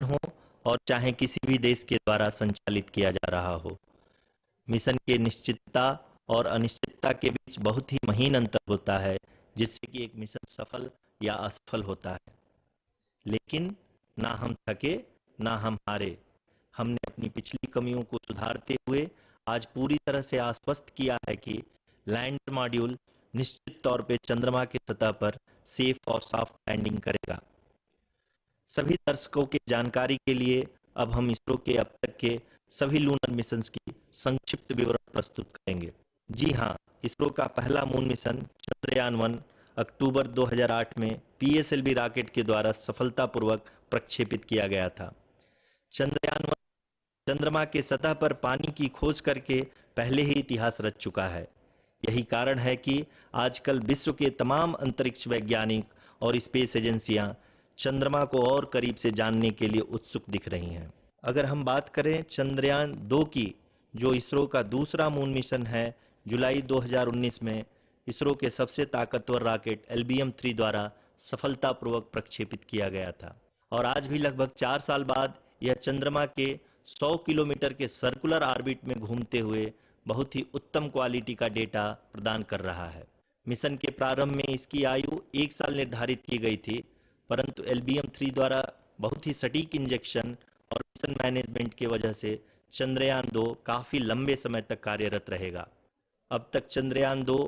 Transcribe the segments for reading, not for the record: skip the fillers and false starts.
हो और चाहे किसी भी देश के द्वारा संचालित किया जा रहा हो। मिशन के निश्चितता और अनिश्चितता के बीच बहुत ही महीन अंतर होता है, जिससे कि एक मिशन सफल या असफल होता है। लेकिन ना हम थके, ना हम हारे। हमने अपनी पिछली कमियों को सुधारते हुए आज पूरी तरह से आश्वस्त किया है कि लैंडर मॉड्यूल निश्चित तौर पे चंद्रमा की सतह पर सेफ और सॉफ्ट लैंडिंग करेगा। सभी दर्शकों की जानकारी के लिए अब हम इसरो के अब तक के सभी लूनर मिशंस की संक्षिप्त विवरण प्रस्तुत करेंगे। जी हाँ, इसरो का पहला मून मिशन चंद्रयान-1 अक्टूबर 2008 में पीएसएलवी रॉकेट के द्वारा सफलतापूर्वक प्रक्षेपित किया गया था। चंद्रयान-1 चंद्रमा के सतह पर पानी की खोज करके पहले ही इतिहास रच चुका है। यही कारण है कि आजकल विश्व के तमाम अंतरिक्ष वैज्ञानिक और स्पेस एजेंसियां चंद्रमा को और करीब से जानने के लिए उत्सुक दिख रही हैं। अगर हम बात करें चंद्रयान 2 की, जो इसरो का दूसरा मून मिशन है, जुलाई 2019 में इसरो के सबसे ताकतवर रॉकेट LBM-3 द्वारा सफलतापूर्वक प्रक्षेपित किया गया था और आज भी लगभग 4 साल बाद यह चंद्रमा के 100 किलोमीटर के सर्कुलर ऑर्बिट में घूमते हुए बहुत ही उत्तम क्वालिटी का डेटा प्रदान कर रहा है। मिशन के प्रारंभ में इसकी आयु 1 साल निर्धारित की गई थी, परंतु LBM-3 द्वारा बहुत ही सटीक इंजेक्शन और मिशन मैनेजमेंट की वजह से चंद्रयान 2 काफ़ी लंबे समय तक कार्यरत रहेगा। अब तक चंद्रयान 2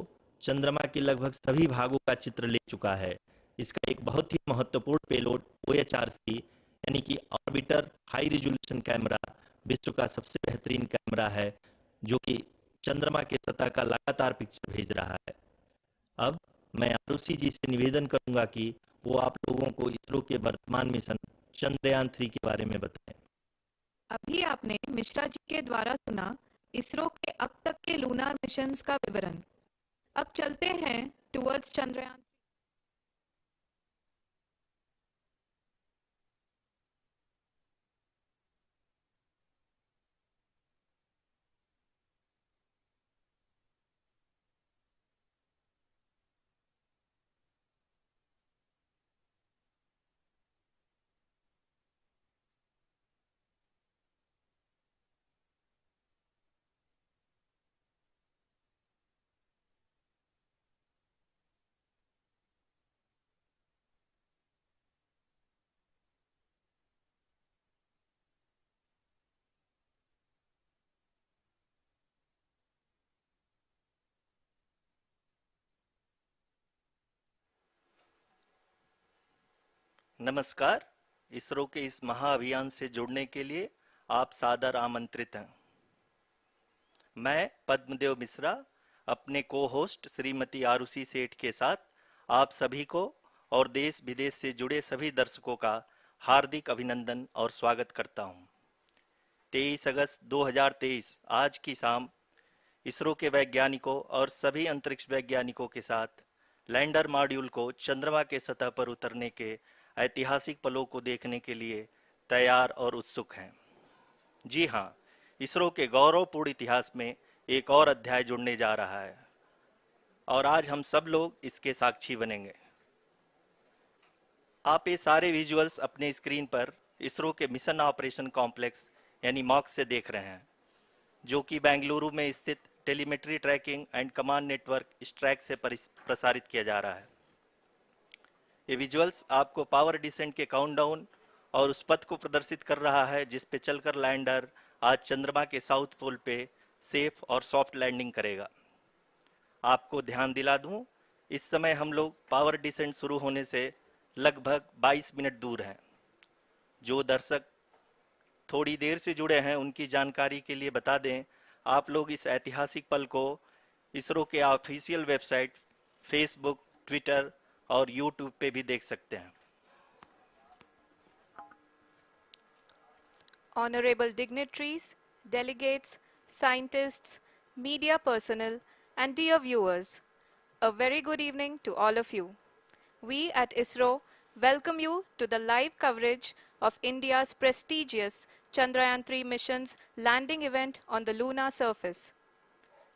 चंद्रमा के लगभग सभी भागों का चित्र ले चुका है। इसका एक बहुत ही महत्वपूर्ण पेलोड OHRC यानी कि ऑर्बिटर हाई रिजोल्यूशन कैमरा विश्व का सबसे बेहतरीन कैमरा है, जो कि चंद्रमा के सतह का लगातार पिक्चर भेज रहा है। अब मैं आरुषि जी से निवेदन करूंगा कि वो आप लोगों को इसरो के वर्तमान मिशन चंद्रयान 3 के बारे में बताएं। अभी आपने मिश्रा जी के द्वारा सुना इसरो के अब तक के लूनार मिशंस का विवरण। अब चलते हैं टुवर्ड्स चंद्रयान। नमस्कार। इसरो के इस महाअभियान से जुड़ने के लिए आप सादर आमंत्रित हैं। मैं पद्मदेव मिश्रा अपने को होस्ट श्रीमती आरुषि सेठ के साथ आप सभी को और देश विदेश से जुड़े सभी दर्शकों का हार्दिक अभिनंदन और स्वागत करता हूं। 23 अगस्त 2023 आज की शाम इसरो के वैज्ञानिकों और सभी अंतरिक्ष वैज्ञानिकों के साथ लैंडर मॉड्यूल को चंद्रमा के सतह पर उतरने के ऐतिहासिक पलों को देखने के लिए तैयार और उत्सुक हैं। जी हाँ, इसरो के गौरवपूर्ण इतिहास में एक और अध्याय जुड़ने जा रहा है और आज हम सब लोग इसके साक्षी बनेंगे। आप ये सारे विजुअल्स अपने स्क्रीन पर इसरो के मिशन ऑपरेशन कॉम्प्लेक्स यानी मॉक्स से देख रहे हैं, जो कि बेंगलुरु में स्थित telemetry tracking and command network ISTRAC से प्रसारित किया जा रहा है। ये विजुअल्स आपको पावर डिसेंट के काउंटडाउन और उस पथ को प्रदर्शित कर रहा है जिस पे चलकर लैंडर आज चंद्रमा के साउथ पोल पे सेफ और सॉफ्ट लैंडिंग करेगा। आपको ध्यान दिला दूं, इस समय हम लोग पावर डिसेंट शुरू होने से लगभग 22 मिनट दूर हैं। जो दर्शक थोड़ी देर से जुड़े हैं उनकी जानकारी के लिए बता दें, आप लोग इस ऐतिहासिक पल को इसरो के ऑफिशियल वेबसाइट, फेसबुक, ट्विटर और यूट्यूब पे भी देख सकते हैं। Honorable dignitaries, delegates, scientists, media personnel, and dear viewers, a very good evening to all of you. We at ISRO welcome you to the live coverage of India's prestigious Chandrayaan-3 mission's landing event on the lunar surface.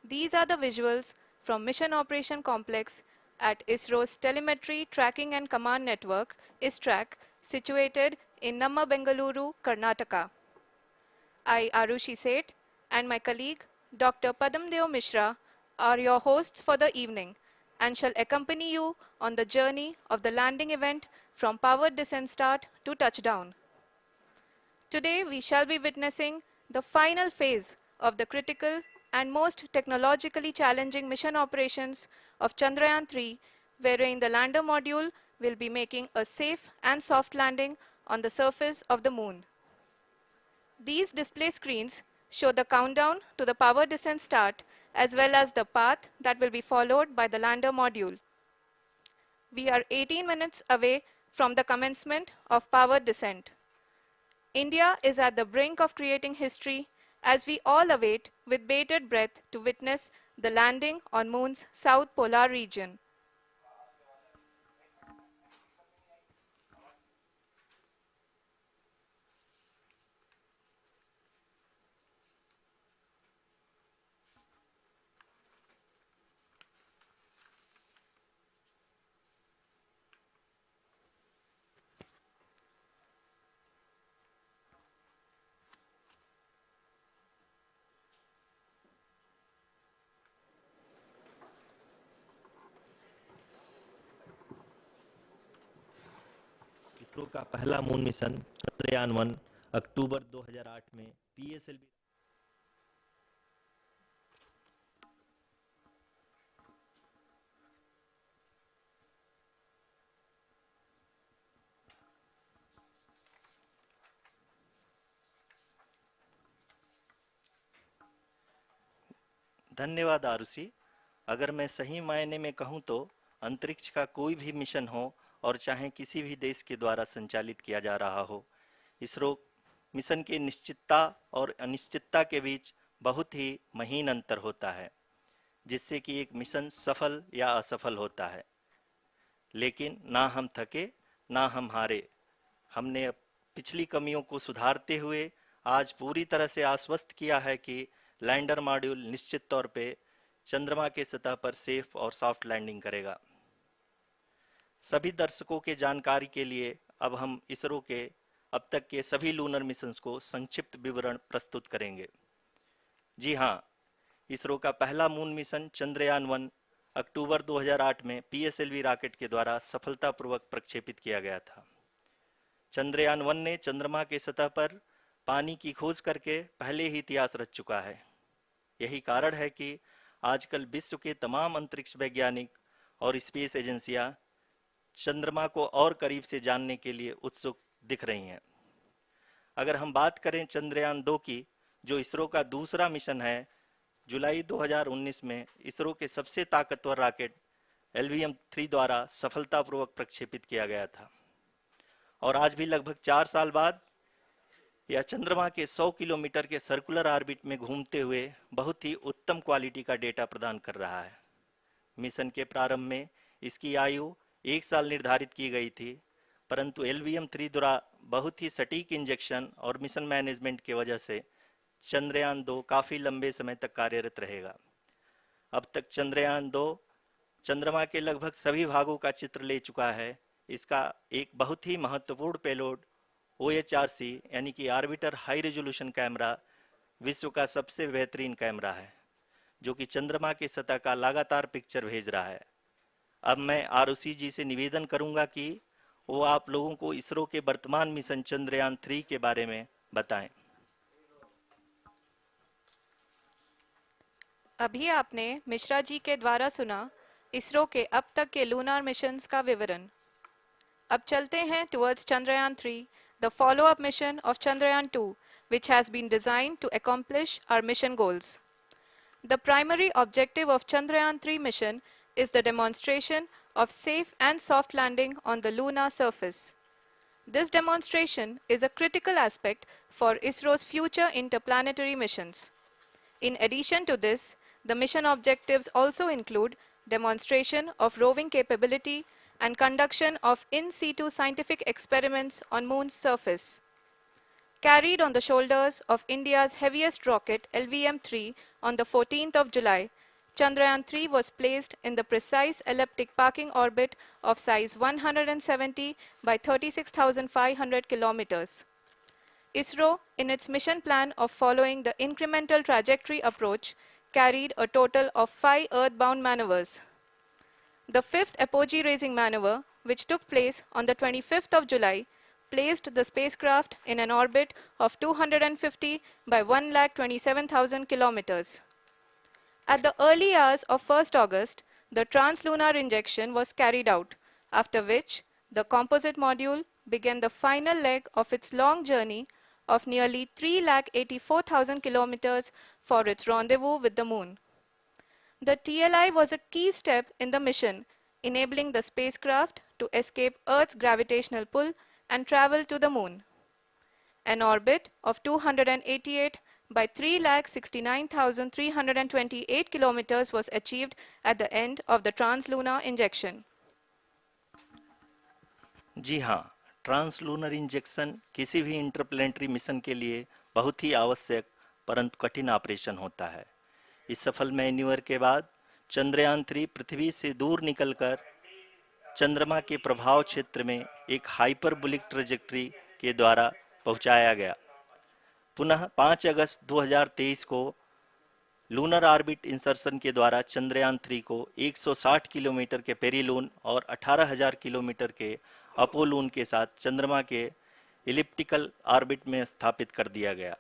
These are the visuals from Mission Operation Complex at ISRO's Telemetry Tracking and Command Network, ISTRAC, situated in Namma Bengaluru, Karnataka. I, Arushi Seth, and my colleague, Dr. Padamdeo Mishra, are your hosts for the evening and shall accompany you on the journey of the landing event from powered descent start to touchdown. Today, we shall be witnessing the final phase of the critical and most technologically challenging mission operations of Chandrayaan-3, wherein the lander module will be making a safe and soft landing on the surface of the moon. These display screens show the countdown to the power descent start as well as the path that will be followed by the lander module. We are 18 minutes away from the commencement of power descent. India is at the brink of creating history as we all await with bated breath to witness the landing on Moon's south polar region. ISRO का पहला moon mission Chandrayaan 1 अक्टूबर 2008 में PSLV धन्यवाद आरुषि। अगर मैं सही मायने में कहूं तो अंतरिक्ष का कोई भी मिशन हो और चाहे किसी भी देश के द्वारा संचालित किया जा रहा हो, इसरो मिशन की निश्चितता और अनिश्चितता के बीच बहुत ही महीन अंतर होता है, जिससे कि एक मिशन सफल या असफल होता है। लेकिन ना हम थके ना हम हारे। हमने पिछली कमियों को सुधारते हुए आज पूरी तरह से आश्वस्त किया है कि लैंडर मॉड्यूल निश्चित तौर पे चंद्रमा के सतह पर सेफ और सॉफ्ट लैंडिंग करेगा। सभी दर्शकों के जानकारी के लिए अब हम इसरो के अब तक के सभी लूनर मिशंस को संक्षिप्त विवरण प्रस्तुत करेंगे। जी हाँ, इसरो का पहला मून मिशन चंद्रयान 1 अक्टूबर 2008 में पीएसएलवी रॉकेट के द्वारा सफलतापूर्वक प्रक्षेपित किया गया था। चंद्रयान 1 ने चंद्रमा के सतह पर पानी की खोज करके पहले ही इतिहास रच चुका है। यही कारण है कि आजकल विश्व के तमाम अंतरिक्ष वैज्ञानिक और स्पेस एजेंसियां चंद्रमा को और करीब से जानने के लिए उत्सुक दिख रही हैं। अगर हम बात करें चंद्रयान 2 की, जो इसरो का दूसरा मिशन है, जुलाई 2019 में इसरो के सबसे ताकतवर रॉकेट LVM-3 द्वारा सफलतापूर्वक प्रक्षेपित किया गया था और आज भी लगभग 4 साल बाद यह चंद्रमा के 100 किलोमीटर के सर्कुलर ऑर्बिट में घूमते हुए बहुत ही उत्तम क्वालिटी का डेटा प्रदान कर रहा है। मिशन के प्रारंभ में इसकी आयु 1 साल निर्धारित की गई थी, परंतु LVM-3 द्वारा बहुत ही सटीक इंजेक्शन और मिशन मैनेजमेंट की वजह से चंद्रयान 2 काफ़ी लंबे समय तक कार्यरत रहेगा। अब तक चंद्रयान 2 चंद्रमा के लगभग सभी भागों का चित्र ले चुका है। इसका एक बहुत ही महत्वपूर्ण पेलोड OHRC यानी कि ऑर्बिटर हाई रेजोल्यूशन कैमरा विश्व का सबसे बेहतरीन कैमरा है, जो कि चंद्रमा के सतह का लगातार पिक्चर भेज रहा है। अब मैं आरुषि जी से निवेदन करूंगा कि वो आप लोगों को इसरो के वर्तमान मिशन चंद्रयान 3 के बारे में बताएं। अभी आपने मिश्रा जी के द्वारा सुना इसरो के अब तक के लूनार मिशंस का विवरण। अब चलते हैं towards Chandrayaan 3, the follow-up mission of Chandrayaan 2, which has been designed to accomplish our mission goals. The primary objective of Chandrayaan 3 mission is the demonstration of safe and soft landing on the lunar surface. This demonstration is a critical aspect for ISRO's future interplanetary missions. In addition to this, the mission objectives also include demonstration of roving capability and conduction of in situ scientific experiments on Moon's surface. Carried on the shoulders of India's heaviest rocket LVM-3 on the 14th of July, Chandrayaan-3 was placed in the precise elliptic parking orbit of size 170 by 36,500 kilometers. ISRO, in its mission plan of following the incremental trajectory approach, carried a total of 5 earthbound maneuvers. The fifth apogee raising maneuver, which took place on the 25th of July, placed the spacecraft in an orbit of 250 by 1,27,000 kilometers. At the early hours of 1st August, the translunar injection was carried out, after which the composite module began the final leg of its long journey of nearly 3,84,000 kilometers for its rendezvous with the Moon. The TLI was a key step in the mission, enabling the spacecraft to escape Earth's gravitational pull and travel to the Moon. An orbit of 288 by 3,69,328 kilometers was achieved at the end of the translunar injection. जी हाँ, translunar injection किसी भी interplanetary mission के लिए बहुत ही आवश्यक परंतु कठिन operation होता है। इस सफल मैन्यूवर के बाद चंद्रयान-3 पृथ्वी से दूर निकलकर चंद्रमा के प्रभाव क्षेत्र में एक हाइपरबोलिक ट्रेजेक्टरी के द्वारा पहुंचाया गया। पुनः 5 अगस्त 2023 को लूनर ऑर्बिट इंसर्शन के द्वारा चंद्रयान-3 को 160 किलोमीटर के पेरिलून और 18,000 किलोमीटर के अपोलून के साथ चंद्रमा के इलिप्टिकल ऑर्बिट में स्थापित कर दिया गया।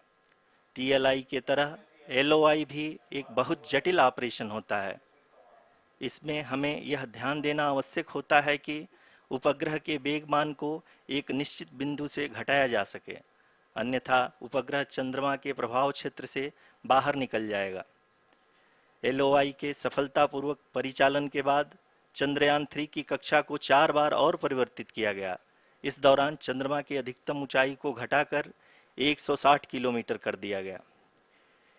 टीएलआई के तरह एलओआई भी एक बहुत जटिल ऑपरेशन होता है। इसमें हमें यह ध्यान देना आवश्यक होता है कि उपग्रह के वेगमान को एक निश्चित बिंदु से घटाया जा सके, अन्यथा उपग्रह चंद्रमा के प्रभाव क्षेत्र से बाहर निकल जाएगा। एलओआई के सफलतापूर्वक परिचालन के बाद चंद्रयान-3 की कक्षा को 4 बार और परिवर्तित किया गया। इस दौरान चंद्रमा की अधिकतम ऊंचाई को घटाकर 160 किलोमीटर कर दिया गया।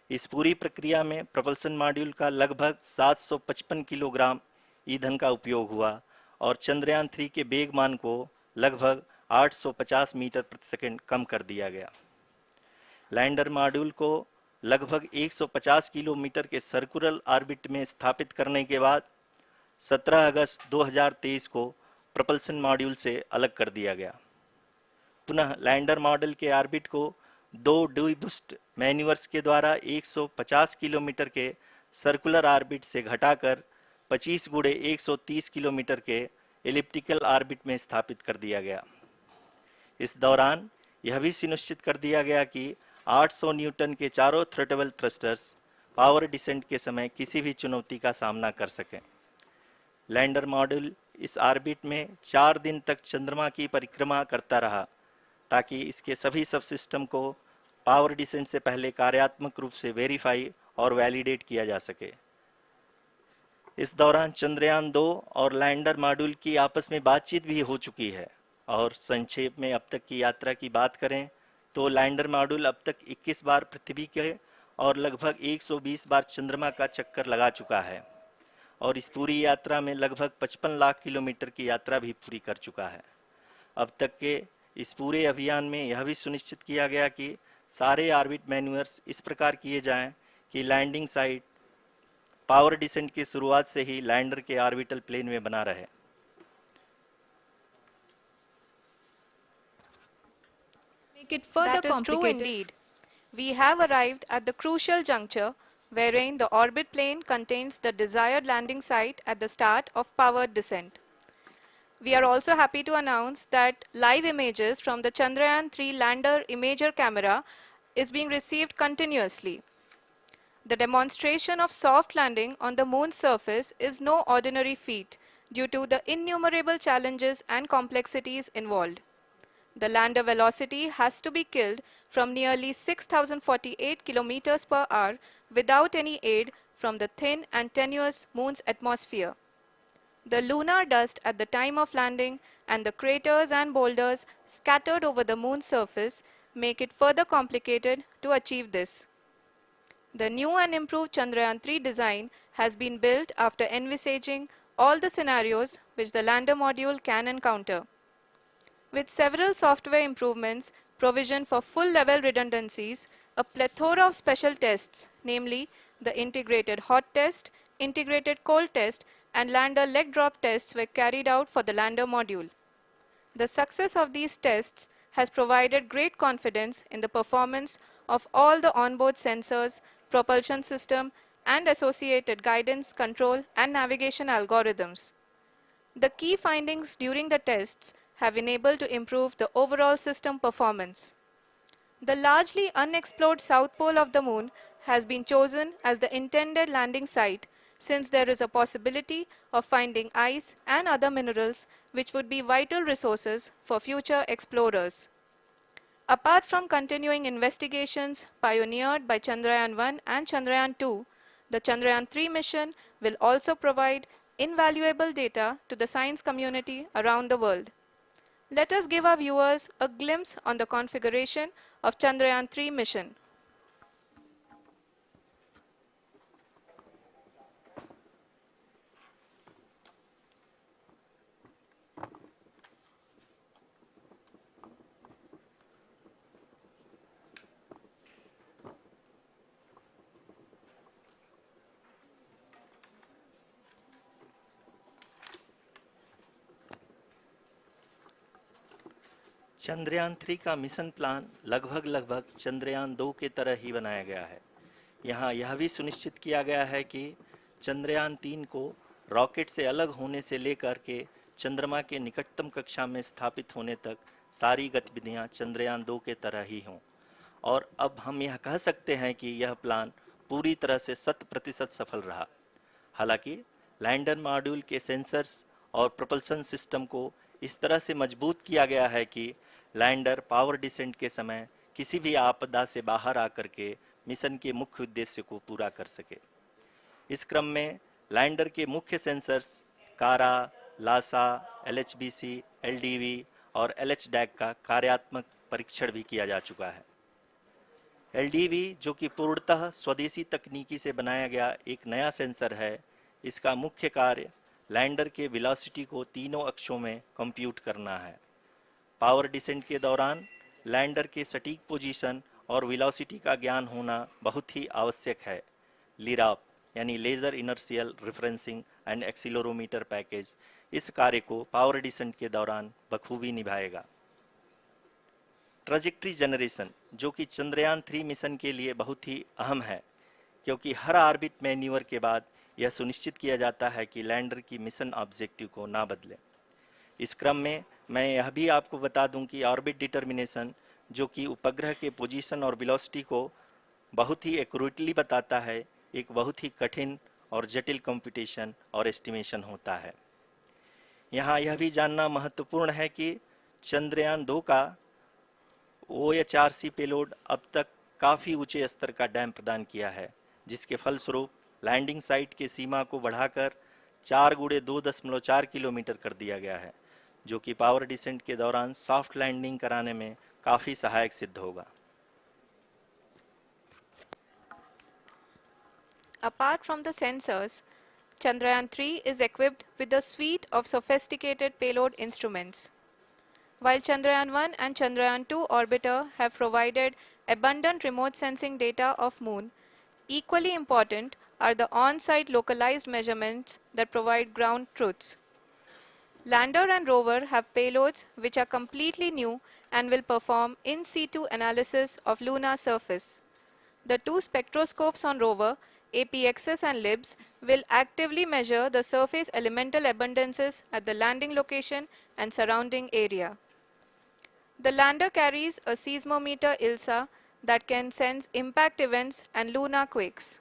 इस पूरी प्रक्रिया में प्रपल्सन मॉड्यूल का लगभग 755 किलोग्राम ईंधन का उपयोग हुआ और चंद्रयान-3 के वेगमान को लगभग 850 मीटर प्रति सेकंड कम कर दिया गया। लैंडर मॉड्यूल को लगभग 150 किलोमीटर के सर्कुलर ऑर्बिट में स्थापित करने के बाद 17 अगस्त 2023 को प्रपल्सन मॉड्यूल से अलग कर दिया गया। पुनः लैंडर मॉडल के ऑर्बिट को 2 डीबूस्ट मैन्यूवर्स के द्वारा 150 किलोमीटर के सर्कुलर ऑर्बिट से घटाकर 25 गुणे 130 किलोमीटर के एलिप्टिकल ऑर्बिट में स्थापित कर दिया गया। इस दौरान यह भी सुनिश्चित कर दिया गया कि 800 न्यूटन के चारों थ्रोटेबल थ्रस्टर्स पावर डिसेंट के समय किसी भी चुनौती का सामना कर सकें। लैंडर मॉड्यूल इस ऑर्बिट में 4 दिन तक चंद्रमा की परिक्रमा करता रहा ताकि इसके सभी सबसिस्टम को पावर डिसेंट से पहले कार्यात्मक रूप से वेरीफाई और वैलिडेट किया जा सके। इस दौरान चंद्रयान-2 और लैंडर मॉड्यूल की आपस में बातचीत भी हो चुकी है। और संक्षेप में अब तक की यात्रा की बात करें तो लैंडर मॉड्यूल अब तक 21 बार पृथ्वी के और लगभग 120 बार चंद्रमा का चक्कर लगा चुका है और इस पूरी यात्रा में लगभग 55 लाख किलोमीटर की यात्रा भी पूरी कर चुका है। अब तक के इस पूरे अभियान में यह भी सुनिश्चित किया गया कि सारे ऑर्बिट मैन्यूवर्स इस प्रकार किए जाएं कि लैंडिंग साइट पावर डिसेंट की शुरुआत से ही लैंडर के ऑर्बिटल प्लेन में बना रहे। Make it further that is true indeed. We have arrived at the crucial juncture wherein the orbit plane contains the desired landing site at the start of powered descent. We are also happy to announce that live images from the Chandrayaan-3 lander imager camera is being received continuously. The demonstration of soft landing on the moon's surface is no ordinary feat due to the innumerable challenges and complexities involved. The lander velocity has to be killed from nearly 6,048 kilometers per hour without any aid from the thin and tenuous moon's atmosphere. The lunar dust at the time of landing and the craters and boulders scattered over the moon's surface make it further complicated to achieve this. The new and improved Chandrayaan-3 design has been built after envisaging all the scenarios which the lander module can encounter. With several software improvements, provision for full-level redundancies, a plethora of special tests, namely the integrated hot test, integrated cold test, and lander leg drop tests were carried out for the lander module. The success of these tests has provided great confidence in the performance of all the onboard sensors, propulsion system, and associated guidance, control, and navigation algorithms. The key findings during the tests have enabled to improve the overall system performance. The largely unexplored south pole of the moon has been chosen as the intended landing site since there is a possibility of finding ice and other minerals which would be vital resources for future explorers. Apart from continuing investigations pioneered by Chandrayaan-1 and Chandrayaan-2, the Chandrayaan-3 mission will also provide invaluable data to the science community around the world. Let us give our viewers a glimpse on the configuration of Chandrayaan-3 mission. Chandrayaan 3 का mission plan लगभग चंद्रयान 2 के तरह ही बनाया गया है। यहाँ यह भी सुनिश्चित किया गया है कि चंद्रयान 3 को रॉकेट से अलग होने से लेकर के चंद्रमा के निकटतम कक्षा में स्थापित होने तक सारी गतिविधियां चंद्रयान 2 के तरह ही हों। और अब हम यह कह सकते हैं कि यह प्लान पूरी तरह से 100% सफल रहा। हालांकि लैंडर मॉड्यूल के सेंसर्स और प्रोपल्शन सिस्टम को इस तरह से मजबूत किया गया है कि लैंडर पावर डिसेंट के समय किसी भी आपदा से बाहर आकर के मिशन के मुख्य उद्देश्य को पूरा कर सके। इस क्रम में लैंडर के मुख्य सेंसर्स कारा, लासा, एलएचबीसी, एलडीवी और एलएचडैक का कार्यात्मक परीक्षण भी किया जा चुका है। एलडीवी, जो कि पूर्णतः स्वदेशी तकनीकी से बनाया गया एक नया सेंसर है, इसका मुख्य कार्य लैंडर के वेलोसिटी को तीनों अक्षों में कंप्यूट करना है। पावर डिसेंट के दौरान लैंडर के सटीक पोजीशन और वेलोसिटी का ज्ञान होना बहुत ही आवश्यक है। लिराप यानी laser inertial referencing and accelerometer package इस कार्य को पावर डिसेंट के दौरान बखूबी निभाएगा। ट्रैजेक्टरी जनरेशन, जो कि चंद्रयान 3 मिशन के लिए बहुत ही अहम है, क्योंकि हर ऑर्बिट मैन्यूवर के बाद यह सुनिश्चित किया जाता है कि लैंडर की मिशन ऑब्जेक्टिव को ना बदले। इस क्रम में मैं यह भी आपको बता दूं कि ऑर्बिट डिटर्मिनेशन, जो कि उपग्रह के पोजीशन और वेलोसिटी को बहुत ही एक्यूरेटली बताता है, एक बहुत ही कठिन और जटिल कंप्यूटेशन और एस्टिमेशन होता है। यहाँ यह भी जानना महत्वपूर्ण है कि चंद्रयान 2 का OHRC पेलोड अब तक काफ़ी ऊंचे स्तर का डैम प्रदान किया है, जिसके फलस्वरूप लैंडिंग साइट की सीमा को बढ़ाकर 4 × 2.4 किलोमीटर कर दिया गया है, जो कि पावर डिसेंट के दौरान सॉफ्ट लैंडिंग कराने में काफ़ी सहायक सिद्ध होगा। Apart from the sensors, Chandrayaan-3 is equipped with a suite of sophisticated payload instruments. While Chandrayaan-1 and Chandrayaan-2 orbiter have provided abundant remote sensing data of Moon, equally important are the on-site localized measurements that provide ground truths. Lander and rover have payloads which are completely new and will perform in situ analysis of lunar surface. The two spectroscopes on rover, APXS and LIBS, will actively measure the surface elemental abundances at the landing location and surrounding area. The lander carries a seismometer ILSA that can sense impact events and lunar quakes.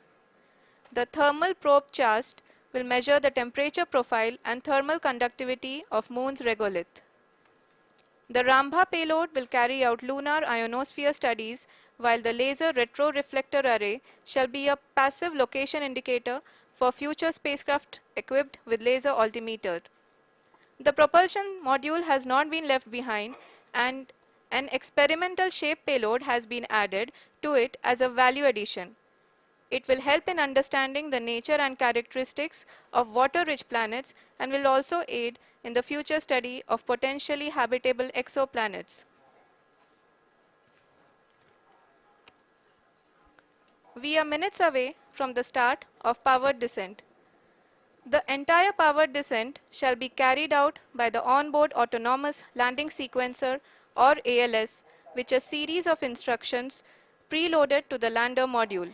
The thermal probe CHAST will measure the temperature profile and thermal conductivity of Moon's regolith. The Rambha payload will carry out lunar ionosphere studies, while the laser retroreflector array shall be a passive location indicator for future spacecraft equipped with laser altimeter. The propulsion module has not been left behind, and an experimental shape payload has been added to it as a value addition. It will help in understanding the nature and characteristics of water-rich planets and will also aid in the future study of potentially habitable exoplanets. We are minutes away from the start of powered descent. The entire powered descent shall be carried out by the onboard autonomous landing sequencer or ALS, which is a series of instructions preloaded to the lander module.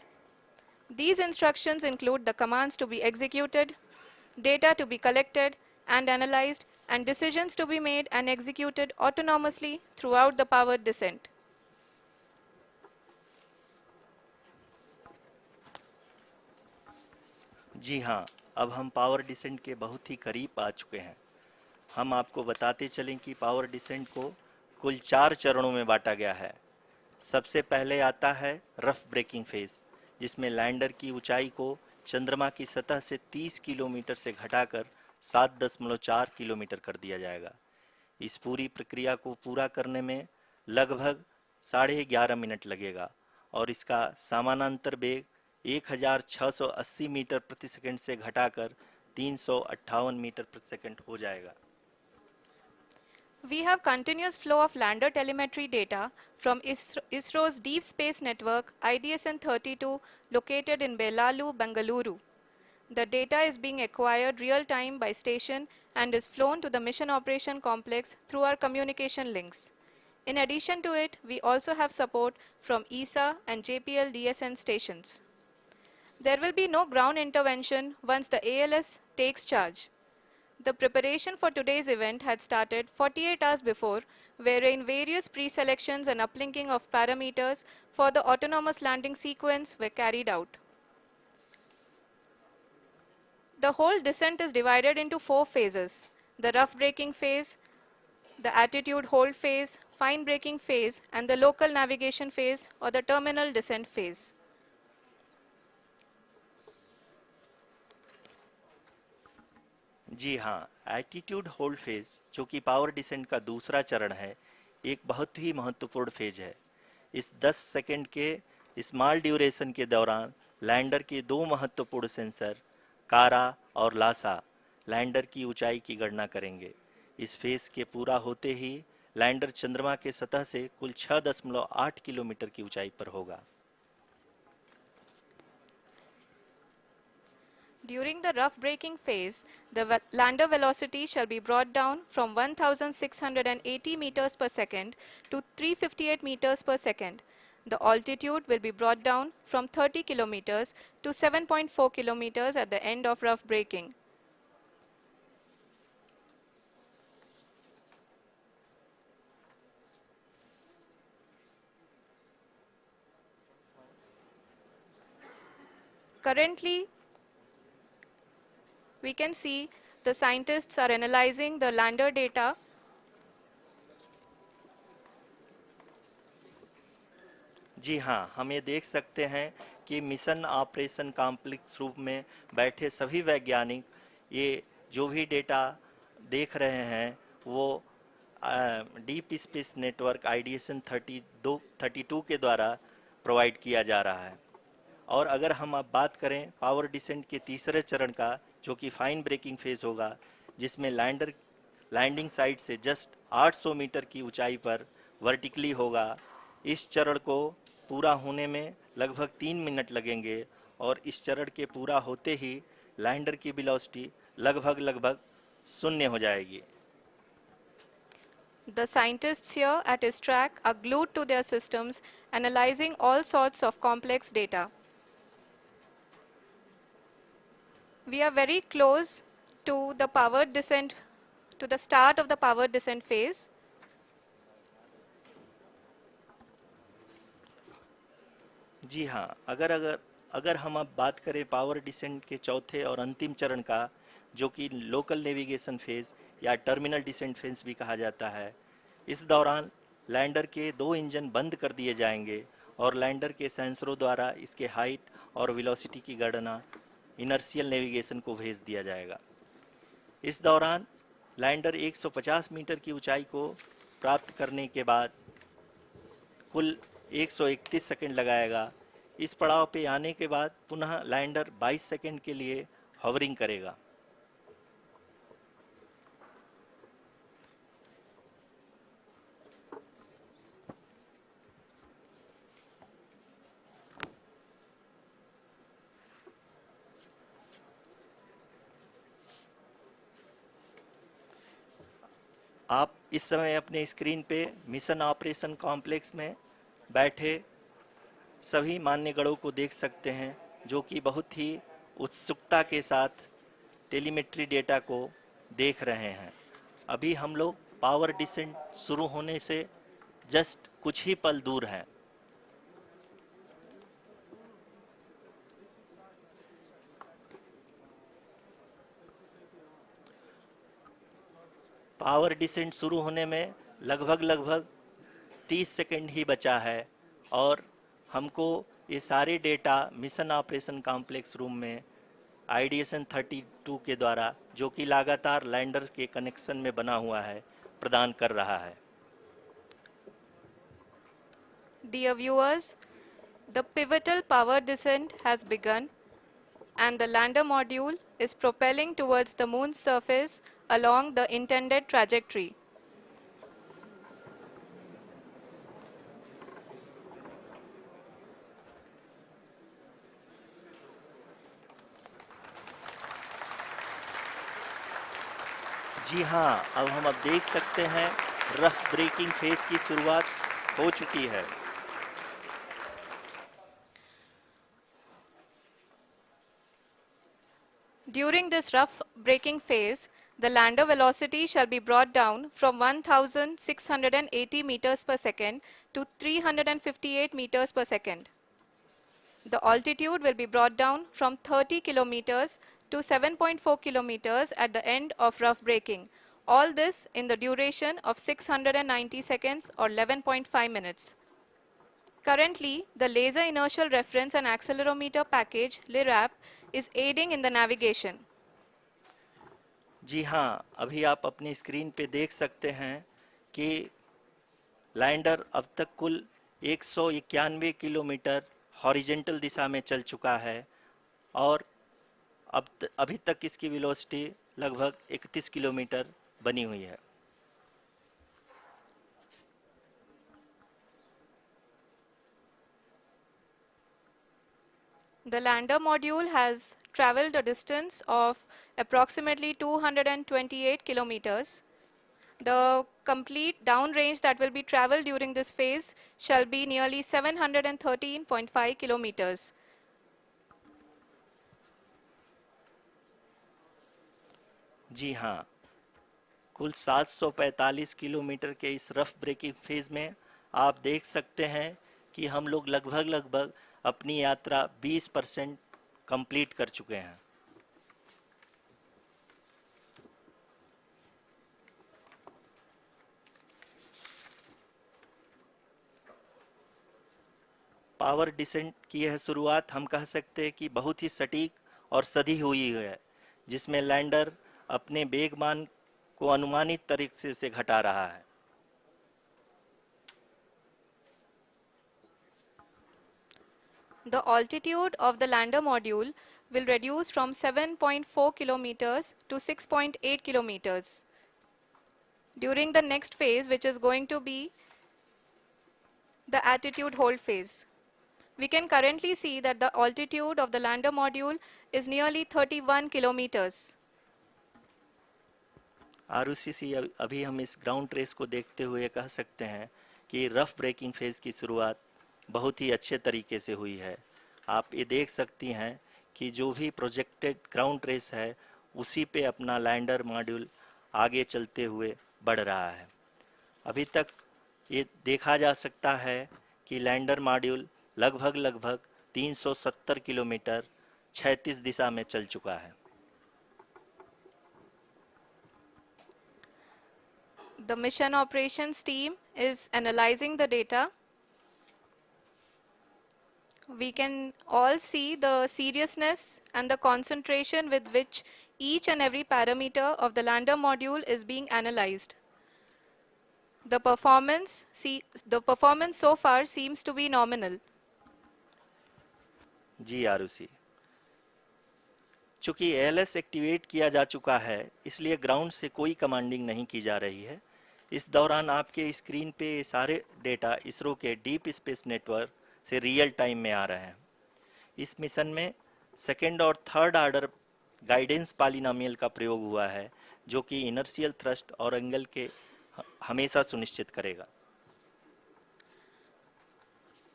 These instructions include the commands to be executed, data to be collected and analyzed, and decisions to be made and executed autonomously throughout the powered descent. जी हाँ, अब हम power descent के बहुत ही करीब आ चुके हैं। हम आपको बताते चलें कि पावर डिसेंट को कुल 4 चरणों में बांटा गया है। सबसे पहले आता है रफ ब्रेकिंग फेज, जिसमें लैंडर की ऊंचाई को चंद्रमा की सतह से 30 किलोमीटर से घटाकर 7.4 किलोमीटर कर दिया जाएगा। इस पूरी प्रक्रिया को पूरा करने में लगभग 11.5 मिनट लगेगा और इसका समानांतर वेग 1680 मीटर प्रति सेकंड से घटाकर 358 मीटर प्रति सेकंड हो जाएगा। We have continuous flow of lander telemetry data from ISRO's Deep Space Network IDSN-32 located in Belalu, Bengaluru. The data is being acquired real-time by station and is flown to the Mission Operation Complex through our communication links. In addition to it, we also have support from ESA and JPL DSN stations. There will be no ground intervention once the ALS takes charge. The preparation for today's event had started 48 hours before, wherein various pre-selections and uplinking of parameters for the autonomous landing sequence were carried out. The whole descent is divided into 4 phases: the rough braking phase, the attitude hold phase, fine braking phase, and the local navigation phase or the terminal descent phase. जी हाँ, attitude hold phase, जो कि power descent का दूसरा चरण है, एक बहुत ही महत्वपूर्ण फेज है। इस 10 सेकंड के स्मॉल ड्यूरेशन के दौरान लैंडर के दो महत्वपूर्ण सेंसर कारा और लासा लैंडर की ऊंचाई की गणना करेंगे। इस फेज के पूरा होते ही लैंडर चंद्रमा के सतह से कुल 6.8 किलोमीटर की ऊंचाई पर होगा। During the rough braking phase, the lander velocity shall be brought down from 1680 meters per second to 358 meters per second. The altitude will be brought down from 30 kilometers to 7.4 kilometers at the end of rough braking. Currently, we can see the scientists are analyzing the lander data. जी हाँ, हम ये देख सकते हैं कि mission operation complex रूप में बैठे सभी वैज्ञानिक ये जो भी डेटा देख रहे हैं वो डीप स्पेस नेटवर्क IDSN 32 के द्वारा प्रोवाइड किया जा रहा है। और अगर हम अब बात करें पावर डिसेंट के तीसरे चरण का, जो कि फाइन ब्रेकिंग फेज होगा, जिसमें लैंडर लैंडिंग साइट से जस्ट 800 मीटर की ऊंचाई पर वर्टिकली होगा। इस चरण को पूरा होने में लगभग 3 मिनट लगेंगे और इस चरण के पूरा होते ही लैंडर की वेलोसिटी लगभग शून्य हो जाएगी। The scientists here at ISTRAC are glued to their systems, analyzing all sorts of complex data. We are very close to the powered descent, to the start of the powered descent phase. जी हाँ, अगर हम अब बात करें power descent के चौथे और अंतिम चरण का, जो कि लोकल नेविगेशन फेज या टर्मिनल डिसेंट फेज भी कहा जाता है, इस दौरान लैंडर के 2 इंजन बंद कर दिए जाएंगे और लैंडर के सेंसरों द्वारा इसके हाइट और वेलोसिटी की गणना इनर्शियल नेविगेशन को भेज दिया जाएगा। इस दौरान लैंडर 150 मीटर की ऊंचाई को प्राप्त करने के बाद कुल 131 सेकंड लगाएगा। इस पड़ाव पे आने के बाद पुनः लैंडर 22 सेकंड के लिए हवरिंग करेगा। आप इस समय अपने स्क्रीन पे मिशन ऑपरेशन कॉम्प्लेक्स में बैठे सभी मान्यगणों को देख सकते हैं, जो कि बहुत ही उत्सुकता के साथ टेलीमेट्री डेटा को देख रहे हैं। अभी हम लोग पावर डिसेंट शुरू होने से जस्ट कुछ ही पल दूर हैं। पावर डिसेंट शुरू होने में लगभग 30 सेकंड ही बचा है और हमको ये सारे data mission operation complex room में आईडीएसएन 32 के द्वारा, जो कि लगातार लैंडर के कनेक्शन में बना हुआ है, प्रदान कर रहा है। Dear viewers, the pivotal power descent has begun and the lander module is propelling towards the moon's surface along the intended trajectory. जी हाँ, अब देख सकते हैं रफ ब्रेकिंग फेज की शुरुआत हो चुकी है। During this rough braking phase, the lander velocity shall be brought down from 1680 meters per second to 358 meters per second. The altitude will be brought down from 30 kilometers to 7.4 kilometers at the end of rough braking. All this in the duration of 690 seconds or 11.5 minutes. Currently, the Laser Inertial Reference and Accelerometer package (LIRAP) is aiding in the navigation. जी हाँ, अभी आप अपनी screen पे देख सकते हैं कि lander अब तक कुल 191 किलोमीटर हॉरिजेंटल दिशा में चल चुका है और अभी तक इसकी वेलोसिटी लगभग 31 किलोमीटर बनी हुई है। The lander module has traveled a distance of approximately 228 kilometers. The complete downrange that will be traveled during this phase shall be nearly 713.5 kilometers. जी हाँ, कुल 745 किलोमीटर के इस रफ ब्रेकिंग फेज में आप देख सकते हैं कि हम लोग लगभग अपनी यात्रा 20% कंप्लीट कर चुके हैं। पावर डिसेंट की यह शुरुआत हम कह सकते हैं कि बहुत ही सटीक और सधी हुई है, जिसमें लैंडर अपने वेगमान को अनुमानित तरीके से घटा रहा है। The altitude of the lander module will reduce from 7.4 kilometers to 6.8 kilometers. During the next phase, which is going to be the attitude hold phase. We can currently see that the altitude of the lander module is nearly 31 kilometers. Arushi, अभी हम इस ground trace को देखते हुए कह सकते हैं कि रफ ब्रेकिंग फेज की शुरुआत बहुत ही अच्छे तरीके से हुई है। आप ये देख सकती हैं कि जो भी प्रोजेक्टेड ग्राउंड ट्रेस है, उसी पे अपना लैंडर मॉड्यूल आगे चलते हुए बढ़ रहा है। अभी तक ये देखा जा सकता है कि लैंडर मॉड्यूल लगभग 370 किलोमीटर क्षैतिज दिशा में चल चुका है। The mission operations team is analyzing the data. We can all see the seriousness and the concentration with which each and every parameter of the lander module is being analyzed. The performance so far seems to be nominal. जी आरुषि, चूंकि ALS activate किया जा चुका है, इसलिए ground से कोई commanding नहीं की जा रही है। इस दौरान आपके स्क्रीन पे सारे डेटा इसरो के डीप स्पेस नेटवर्क से रियल टाइम में आ रहे हैं। इस मिशन में सेकेंड और थर्ड ऑर्डर गाइडेंस पॉलिनोमियल का प्रयोग हुआ है, जो कि इनर्शियल थ्रस्ट और एंगल के हमेशा सुनिश्चित करेगा।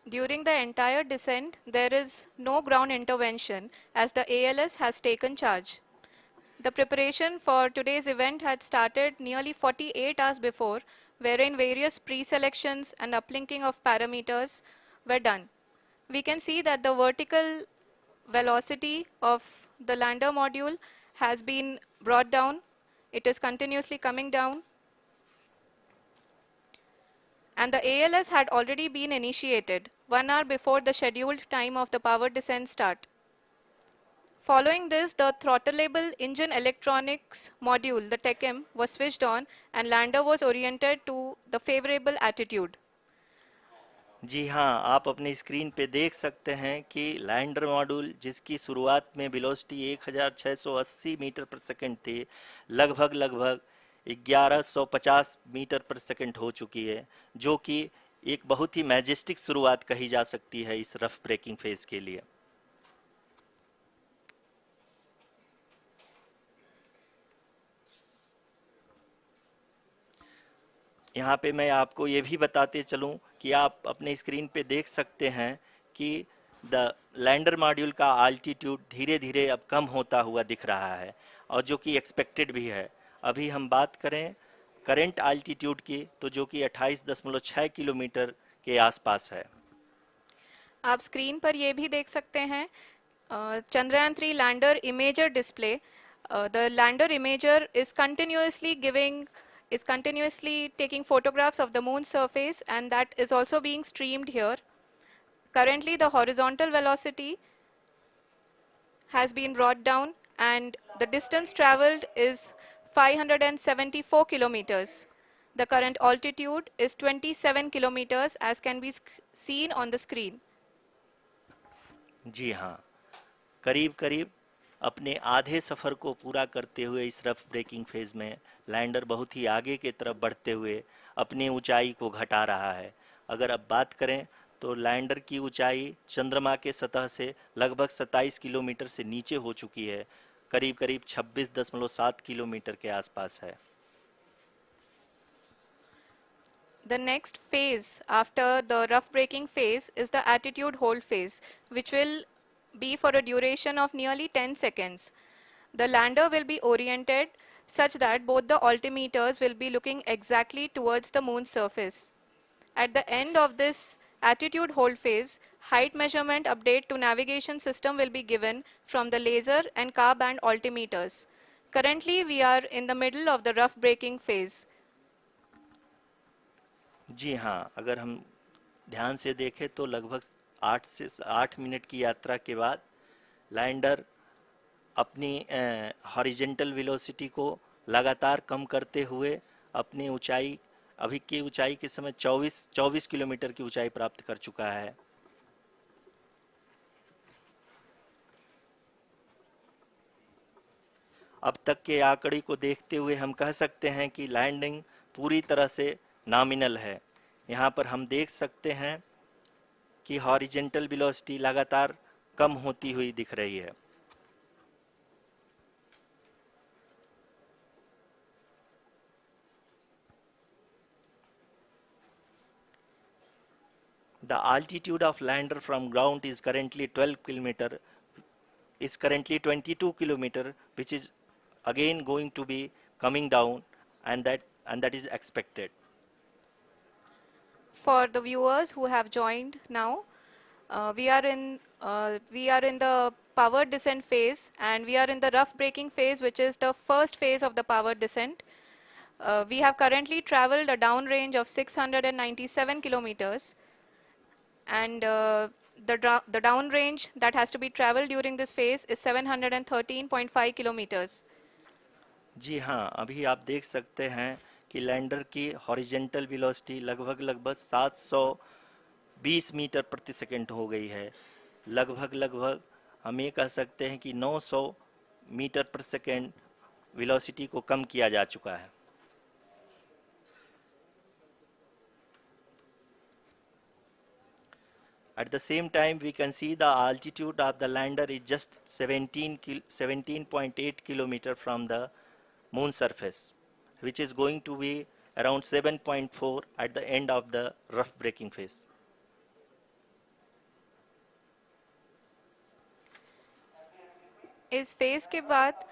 During the entire descent, there is no ground intervention as the ALS has taken charge. The preparation for today's event had started nearly 48 hours before, wherein various pre-selections and uplinking of parameters were done. We can see that the vertical velocity of the lander module has been brought down. It is continuously coming down. And the ALS had already been initiated 1 hour before the scheduled time of the power descent start. Following this, the throttleable engine electronics module, the TECM, was switched on and lander was oriented to the favorable attitude. जी हाँ, आप अपनी screen पे देख सकते हैं कि lander module जिसकी शुरुआत में वेलोसिटी 1680 मीटर पर सेकंड थी, लगभग 1150 मीटर पर सेकंड हो चुकी है, जो कि एक बहुत ही मैजेस्टिक शुरुआत कही जा सकती है इस रफ ब्रेकिंग फेज के लिए। यहाँ पे मैं आपको ये भी बताते चलूँ कि आप अपने स्क्रीन पे देख सकते हैं कि द लैंडर मॉड्यूल का आल्टीट्यूड धीरे धीरे अब कम होता हुआ दिख रहा है, और जो कि एक्सपेक्टेड भी है। अभी हम बात करें करंट आल्टीट्यूड की, तो जो कि 28.6 किलोमीटर के आसपास है। आप स्क्रीन पर ये भी देख सकते हैं Chandrayaan 3 lander imager display. The lander imager is continuously taking photographs of the moon's surface, and that is also being streamed here. Currently, the horizontal velocity has been brought down and the distance traveled is 574 kilometers. The current altitude is 27 kilometers as can be seen on the screen. जी हाँ, करीब करीब अपने आधे सफ़र को पूरा करते हुए इस रफ ब्रेकिंग फेज में लैंडर बहुत ही आगे की तरफ बढ़ते हुए अपनी ऊंचाई को घटा रहा है। अगर अब बात करें तो लैंडर की ऊंचाई चंद्रमा के सतह से लगभग 27 किलोमीटर से नीचे हो चुकी है, करीब करीब 26.7 किलोमीटर के आसपास है। The next phase after the rough braking phase is the attitude hold phase, which will be for a duration of nearly 10 seconds. The lander will be oriented such that both the altimeters will be looking exactly towards the moon's surface. At the end of this attitude hold phase, height measurement update to navigation system will be given from the laser and car band altimeters. Currently, we are in the middle of the rough braking phase. जी हाँ, अगर हम ध्यान से देखें तो लगभग 8 minute की यात्रा के बाद लैंडर अपनी हॉरिजेंटल वेलोसिटी को लगातार कम करते हुए अपनी ऊंचाई, अभी की ऊंचाई के समय 24 किलोमीटर की ऊंचाई प्राप्त कर चुका है। अब तक के आंकड़े को देखते हुए हम कह सकते हैं कि लैंडिंग पूरी तरह से नॉमिनल है। यहाँ पर हम देख सकते हैं कि हॉरिजेंटल वेलोसिटी लगातार कम होती हुई दिख रही है। The altitude of lander from ground is currently 22 kilometer, which is again going to be coming down, and that is expected. For the viewers who have joined now, we are in the power descent phase, and we are in the rough braking phase, which is the first phase of the power descent. We have currently traveled a downrange of 697 kilometers, and the downrange that has to be traveled during this phase is 713.5 kilometers. जी हाँ, अभी आप देख सकते हैं कि lander की horizontal velocity लगभग 720 metre प्रति सेकंड हो गई है। लगभग हम ये कह सकते हैं कि 900 मीटर प्रति सेकंड वेलोसिटी को कम किया जा चुका है। At the same time, we can see the altitude of the lander is just 17.8 kilometer from the moon surface, which is going to be around 7.4 at the end of the rough braking phase. इस phase के बाद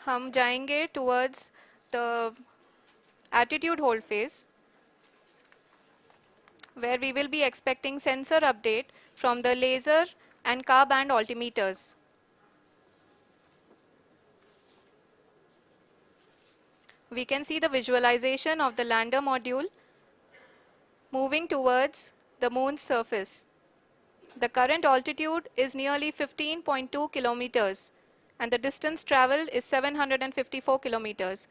हम जाएंगे towards the attitude hold phase, where we will be expecting sensor update from the laser and car band altimeters. We can see the visualization of the lander module moving towards the moon's surface. The current altitude is nearly 15.2 kilometers and the distance traveled is 754 kilometers.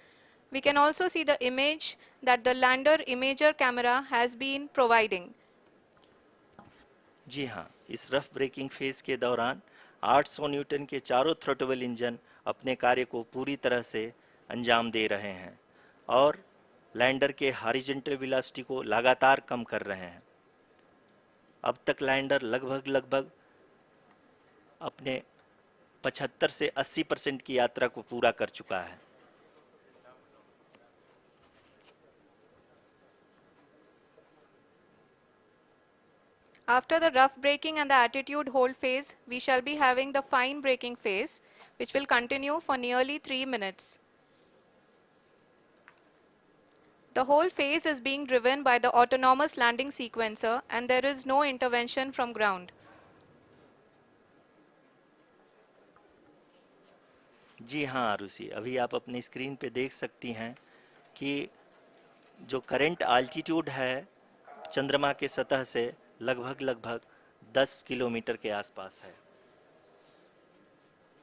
We can also see the image that the lander imager camera has been providing. जी हाँ, इस rough breaking phase के दौरान 800 Newton के चारों throttle engine अपने कार्य को पूरी तरह से अंजाम दे रहे हैं और लैंडर के हॉरिजॉन्टल वेलोसिटी को लगातार कम कर रहे हैं। अब तक लैंडर लगभग अपने 75 से 80% की यात्रा को पूरा कर चुका है। After the rough braking and the attitude hold phase, we shall be having the fine braking phase, which will continue for nearly 3 minutes. The whole phase is being driven by the autonomous landing sequencer and there is no intervention from ground. जी हाँ आरुषि, अभी आप अपनी screen पे देख सकती हैं कि जो करंट आल्टीट्यूड है चंद्रमा के सतह से लगभग 10 किलोमीटर के आसपास है।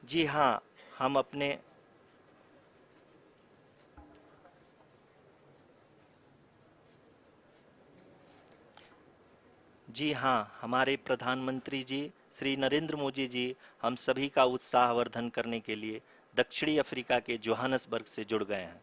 जी हाँ, हमारे प्रधानमंत्री जी श्री नरेंद्र मोदी जी हम सभी का उत्साहवर्धन करने के लिए दक्षिणी अफ्रीका के जोहानसबर्ग से जुड़ गए हैं।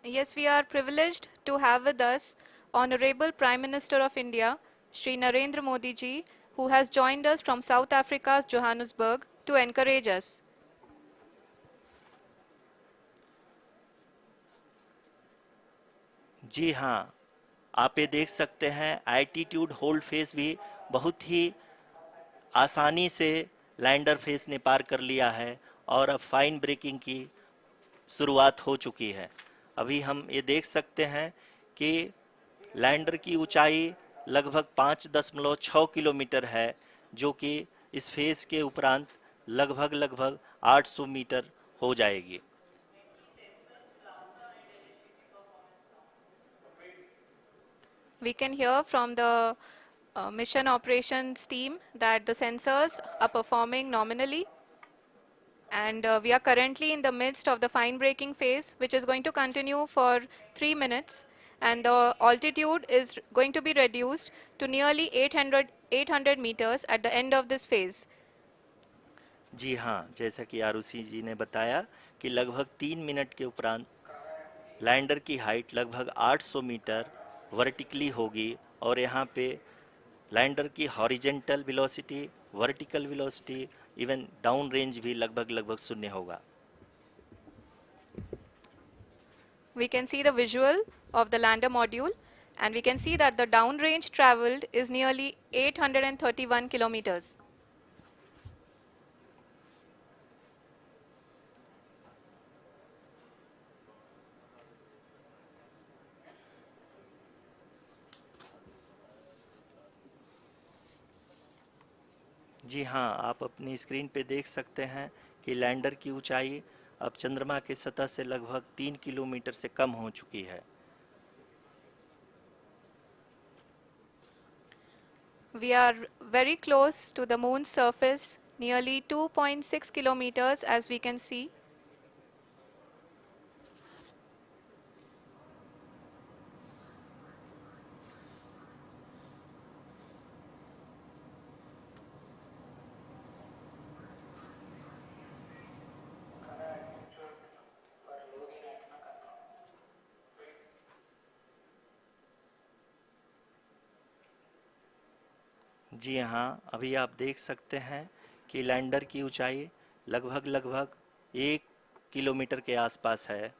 Yes, we are privileged to have with us Honorable Prime Minister of India, Shri Narendra Modi ji, who has joined us from South Africa's Johannesburg to encourage us. जी हाँ, आप ये देख सकते हैं एल्टीट्यूड होल्ड फेस भी बहुत ही आसानी से लैंडर फेस ने पार कर लिया है और अब फाइन ब्रेकिंग की शुरुआत हो चुकी है। अभी हम ये देख सकते हैं कि लैंडर की ऊंचाई लगभग 5.6 किलोमीटर है, जो कि इस फेज के उपरांत लगभग 800 मीटर हो जाएगी। We can hear from the mission operations team that the sensors are performing nominally. And we are currently in the midst of the fine braking phase, which is going to continue for 3 minutes. And the altitude is going to be reduced to nearly 800 meters at the end of this phase. जी हाँ, जैसा कि आरुषि जी ने बताया कि लगभग 3 minute के उपरांत lander की हाइट लगभग 800 मीटर वर्टिकली होगी और यहाँ पे लैंडर की horizontal velocity, vertical velocity, even down range भी लगभग शून्य होगा। We can see the visual of the lander module and we can see that the downrange traveled is nearly 831 kilometers. जी हाँ, आप अपनी स्क्रीन पे देख सकते हैं कि लैंडर की ऊंचाई अब चंद्रमा के सतह से लगभग 3 किलोमीटर से कम हो चुकी है। We are very close to the moon's surface, nearly 2.6 kilometers as we can see. जी हाँ, अभी आप देख सकते हैं कि लैंडर की ऊंचाई लगभग लगभग 1 किलोमीटर के आसपास है।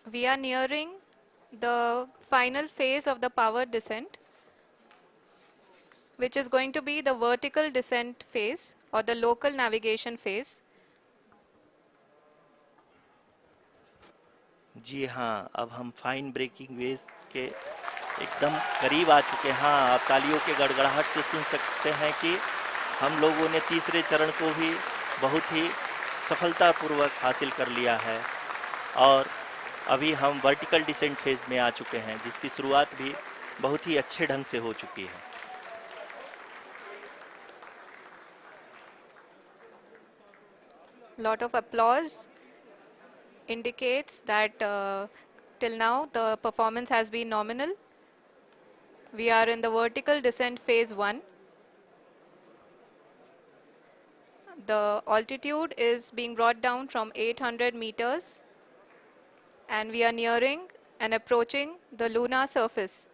We are nearing the final phase of the power descent, which is going to be the vertical descent phase or the local navigation phase. जी हाँ, अब हम फाइन ब्रेकिंग वेव्स के एकदम करीब आ चुके हैं। हाँ, आप तालियों के गड़गड़ाहट से सुन सकते हैं कि हम लोगों ने तीसरे चरण को भी बहुत ही सफलतापूर्वक हासिल कर लिया है और अभी हम वर्टिकल डिसेंट फेज में आ चुके हैं, जिसकी शुरुआत भी बहुत ही अच्छे ढंग से हो चुकी है। Lot of applause indicates that till now the performance has been nominal. We are in the vertical descent phase 1. The altitude is being brought down from 800 meters and we are nearing and approaching the lunar surface.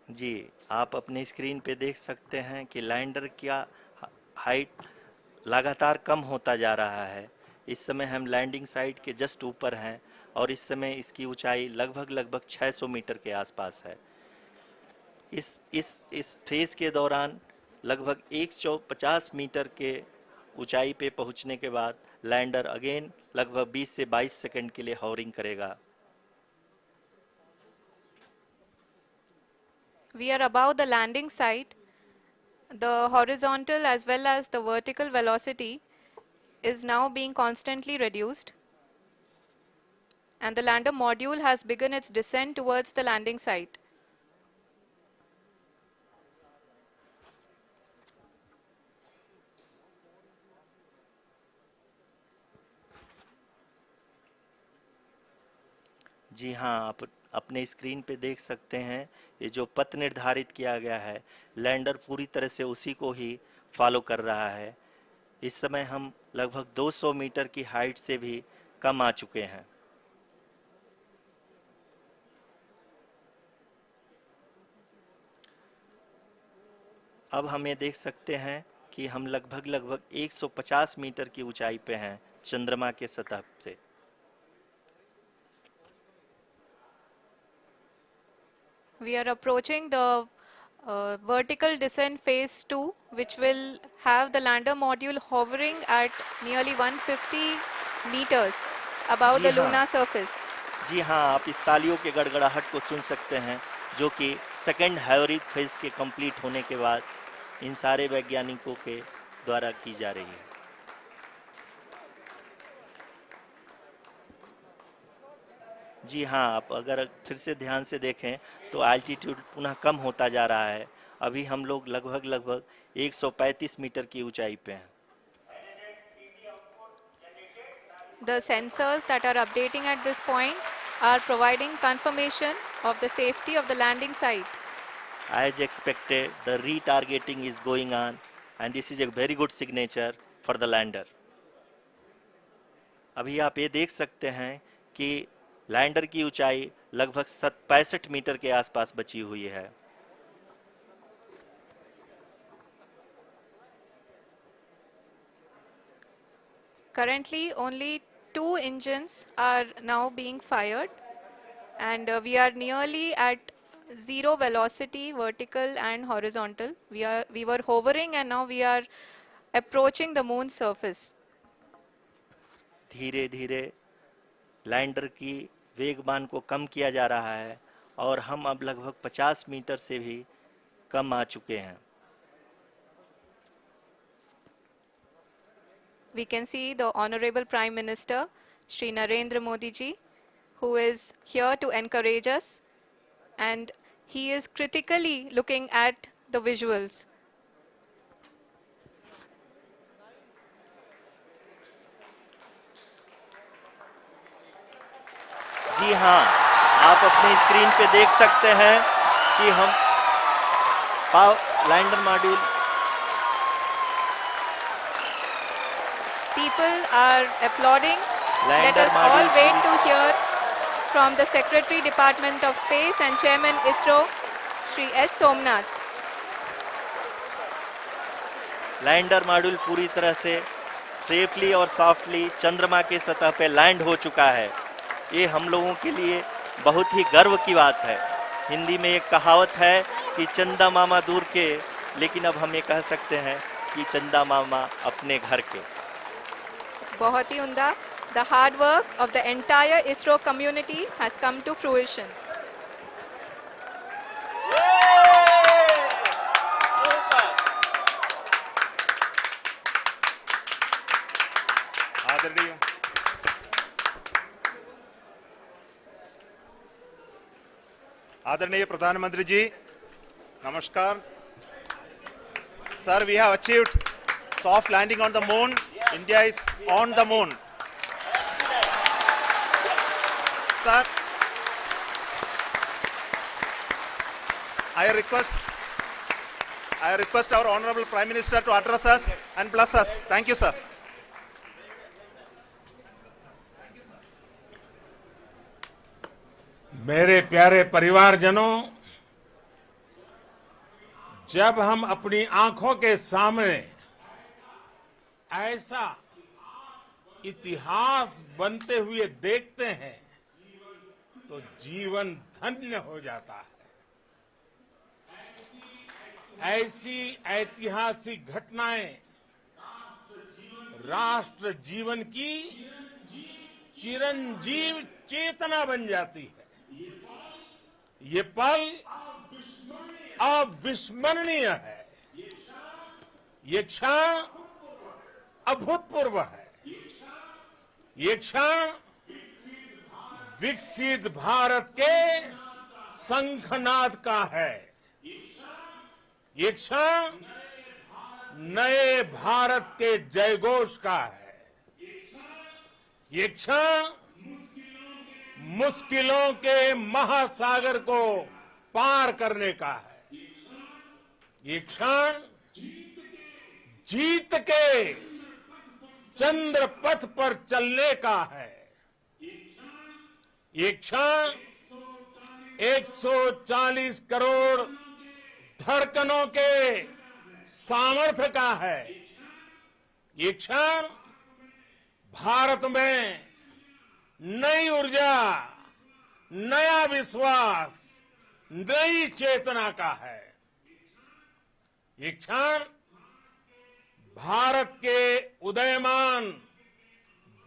जी, आप अपने screen पे देख सकते हैं कि lander का height लगातार कम होता जा रहा है। इस समय हम लैंडिंग साइट के जस्ट ऊपर हैं और इस समय इसकी ऊंचाई लगभग लगभग 600 मीटर के आसपास है। इस फेज के दौरान लगभग 150 मीटर के ऊंचाई पे पहुंचने के बाद लैंडर अगेन लगभग 20 से 22 सेकंड के लिए हॉवरिंग करेगा। We are above the landing site. The horizontal as well as the vertical velocity is now being constantly reduced. And the lander module has begun its descent towards the landing site. जी हाँ, आप अपने screen पे देख सकते हैं ये जो पथ निर्धारित किया गया है, लैंडर पूरी तरह से उसी को ही फॉलो कर रहा है। इस समय हम लगभग 200 मीटर की हाइट से भी कम आ चुके हैं। अब हम ये देख सकते हैं कि हम लगभग लगभग 150 मीटर की ऊंचाई पे हैं चंद्रमा के सतह से। We are approaching the vertical descent phase 2, which will have the lander module hovering at nearly 150 meters above ji the हाँ, lunar surface. जी हाँ, आप इस तालियों के गड़गड़ाहट को सुन सकते हैं, जो कि सेकंड हाइवरिक फेज के कंप्लीट होने के बाद इन सारे वैज्ञानिकों के द्वारा की जा रही है। जी हाँ, आप अगर फिर से ध्यान से देखें तो एल्टीट्यूड पुनः कम होता जा रहा है। अभी हम लोग लगभग लगभग 135 मीटर की ऊंचाई पे हैं। The sensors that are updating at this point are providing confirmation of the safety of the landing site. As expected, the retargeting is going on and this is a very good signature for the lander. अभी आप ये देख सकते हैं कि lander की ऊंचाई लगभग 65 मीटर के आसपास बची हुई है। Currently, only 2 engines are now being fired, and we are nearly at zero velocity, vertical and horizontal. We were hovering, and now we are approaching the moon's surface. धीरे धीरे लैंडर की वेगमान को कम किया जा रहा है और हम अब लगभग 50 मीटर से भी कम आ चुके हैं। We can see the Honorable Prime Minister, Shri Narendra Modi ji, who is here to encourage us, and he is critically looking at the visuals. जी हाँ, आप अपने स्क्रीन पे देख सकते हैं कि हम lander module People are applauding. Let lander us all module wait to hear from the Secretary Department of Space and Chairman ISRO, Shri S. Somnath. Lander module पूरी तरह से सेफली और सॉफ्टली चंद्रमा के सतह पे लैंड हो चुका है। ये हम लोगों के लिए बहुत ही गर्व की बात है। हिंदी में एक कहावत है कि चंदा मामा दूर के, लेकिन अब हम ये कह सकते हैं कि चंदा मामा अपने घर के। बहुत ही उम्दा. The hard work of the entire ISRO community has come to fruition. आदरणीय आदरणीय प्रधानमंत्री जी, नमस्कार. Sir, we have achieved soft landing on the moon. India is on the moon. Sir, I request our Honorable Prime Minister to address us and bless us. Thank you, sir. मेरे प्यारे परिवारजनों, जब हम अपनी आंखों के सामने ऐसा इतिहास बनते हुए देखते हैं तो जीवन धन्य हो जाता है। ऐसी ऐतिहासिक घटनाएं राष्ट्र जीवन की चिरंजीव चेतना बन जाती है। ये पल अविस्मरणीय है। ये क्षण अभूतपूर्व है। ये क्षण विकसित भारत के शंखनाद का है। ये क्षण नए भारत के जयघोष का है। ये क्षण मुश्किलों के महासागर को पार करने का है। ये क्षण जीत के चंद्र पथ पर चलने का है। ये क्षण 140 करोड़ धड़कनों के सामर्थ्य का है। ये क्षण भारत में नई ऊर्जा, नया विश्वास, नई चेतना का है। ये क्षण भारत के उदयमान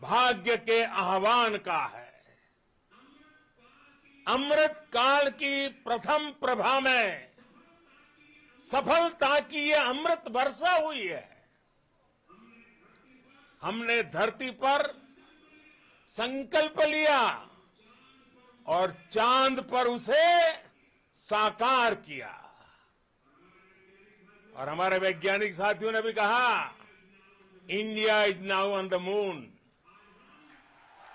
भाग्य के आह्वान का है। अमृत काल की प्रथम प्रभा में सफलता की ये अमृत वर्षा हुई है। हमने धरती पर संकल्प लिया और चांद पर उसे साकार किया। और हमारे वैज्ञानिक साथियों ने भी कहा, India is now on the moon.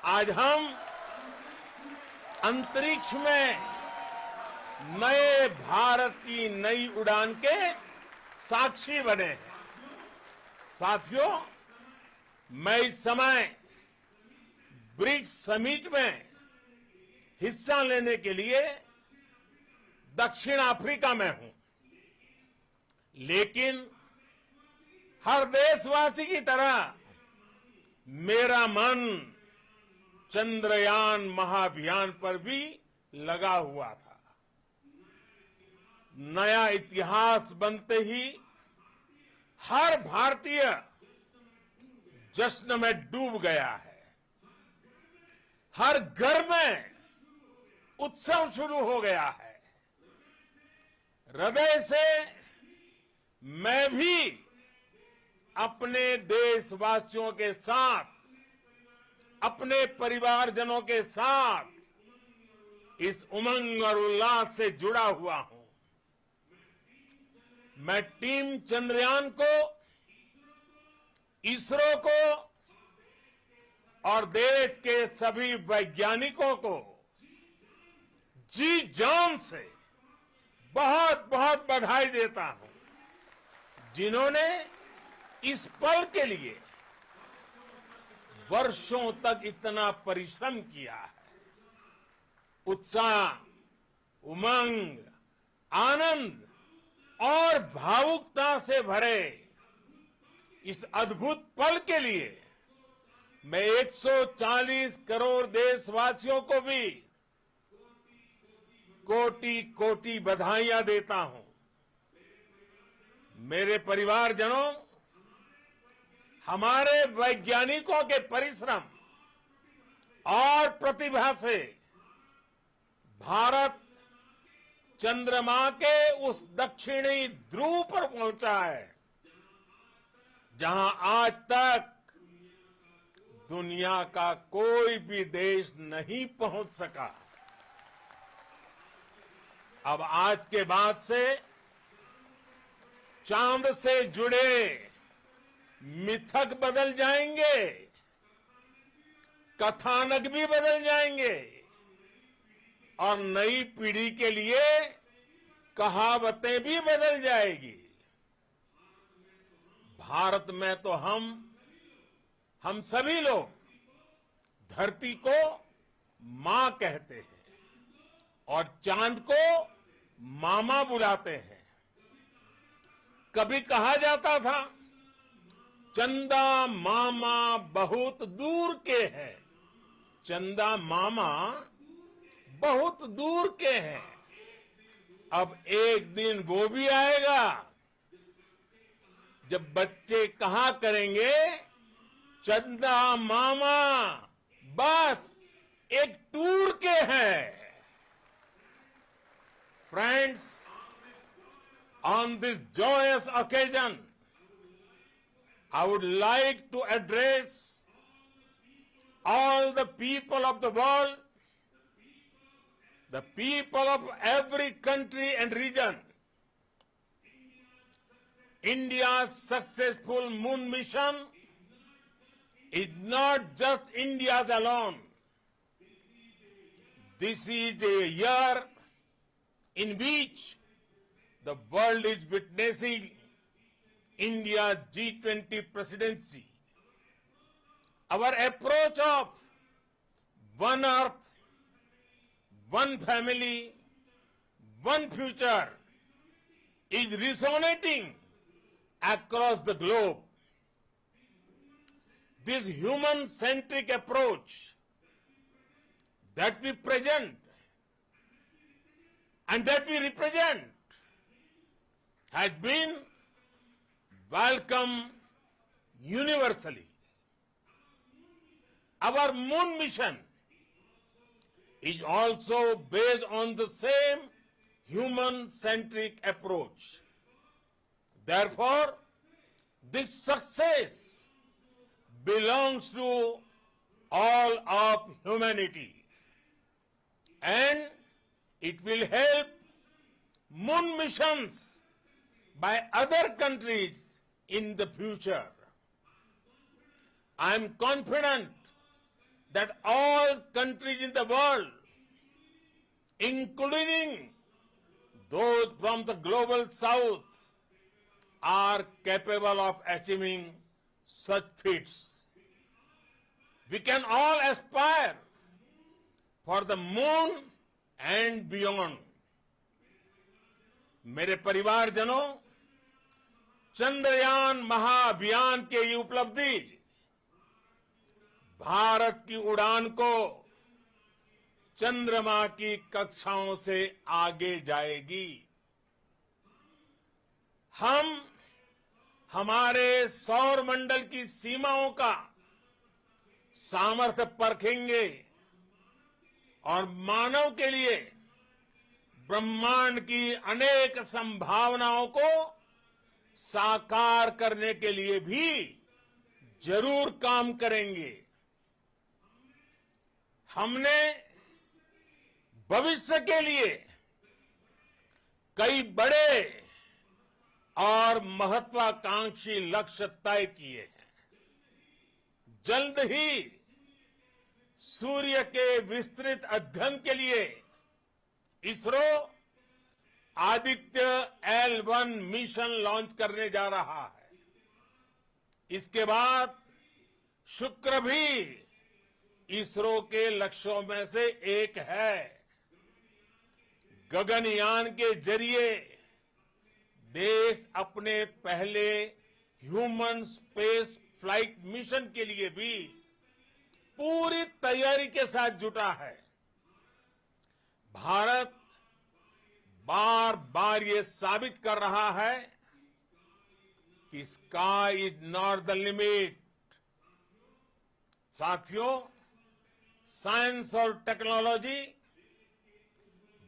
आज हम अंतरिक्ष में नए भारत की नई उड़ान के साक्षी बने हैं। साथियों, मैं इस समय ब्रिक्स समिट में हिस्सा लेने के लिए दक्षिण अफ्रीका में हूं, लेकिन हर देशवासी की तरह मेरा मन चंद्रयान महाअभियान पर भी लगा हुआ था। नया इतिहास बनते ही हर भारतीय जश्न में डूब गया है। हर घर में उत्सव शुरू हो गया है। हृदय से मैं भी अपने देशवासियों के साथ, अपने परिवारजनों के साथ इस उमंग और उल्लास से जुड़ा हुआ हूं। मैं टीम चंद्रयान को, इसरो को और देश के सभी वैज्ञानिकों को जी जान से बहुत बहुत बधाई देता हूं, जिन्होंने इस पल के लिए वर्षों तक इतना परिश्रम किया है। उत्साह, उमंग, आनंद और भावुकता से भरे इस अद्भुत पल के लिए मैं 140 करोड़ देशवासियों को भी कोटि कोटि बधाइयां देता हूं। मेरे परिवारजनों, हमारे वैज्ञानिकों के परिश्रम और प्रतिभा से भारत चंद्रमा के उस दक्षिणी ध्रुव पर पहुंचा है जहां आज तक दुनिया का कोई भी देश नहीं पहुंच सका। अब आज के बाद से चांद से जुड़े मिथक बदल जाएंगे, कथानक भी बदल जाएंगे और नई पीढ़ी के लिए कहावतें भी बदल जाएगी। भारत में तो हम सभी लोग धरती को मां कहते हैं और चांद को मामा बुलाते हैं। कभी कहा जाता था चंदा मामा बहुत दूर के हैं, चंदा मामा बहुत दूर के हैं। अब एक दिन वो भी आएगा जब बच्चे कहा करेंगे चंदा मामा बस एक टूर के हैं। Friends, on this joyous occasion, I would like to address all the people of the world, the people of every country and region. India's successful moon mission is not just India's alone. This is a year in which the world is witnessing India's G20 presidency. Our approach of one earth, one family, one future is resonating across the globe. This human-centric approach that we present and that we represent has been welcomed universally. Our moon mission is also based on the same human-centric approach. Therefore, this success belongs to all of humanity, and it will help moon missions by other countries in the future. I am confident that all countries in the world, including those from the global south, are capable of achieving such feats. We can all aspire for the moon and beyond. मेरे परिवारजनों, चंद्रयान महाअभियान के ये उपलब्धि भारत की उड़ान को चंद्रमा की कक्षाओं से आगे जाएगी। हम हमारे सौर मंडल की सीमाओं का सामर्थ्य परखेंगे और मानव के लिए ब्रह्मांड की अनेक संभावनाओं को साकार करने के लिए भी जरूर काम करेंगे। हमने भविष्य के लिए कई बड़े और महत्वाकांक्षी लक्ष्य तय किए हैं। जल्द ही सूर्य के विस्तृत अध्ययन के लिए ISRO Aditya L1 mission launch करने जा रहा है। इसके बाद शुक्र भी इसरो के लक्ष्यों में से एक है। गगनयान के जरिए देश अपने पहले ह्यूमन स्पेस फ्लाइट मिशन के लिए भी पूरी तैयारी के साथ जुटा है। भारत बार बार ये साबित कर रहा है कि sky is not the limit. साथियों, साइंस और टेक्नोलॉजी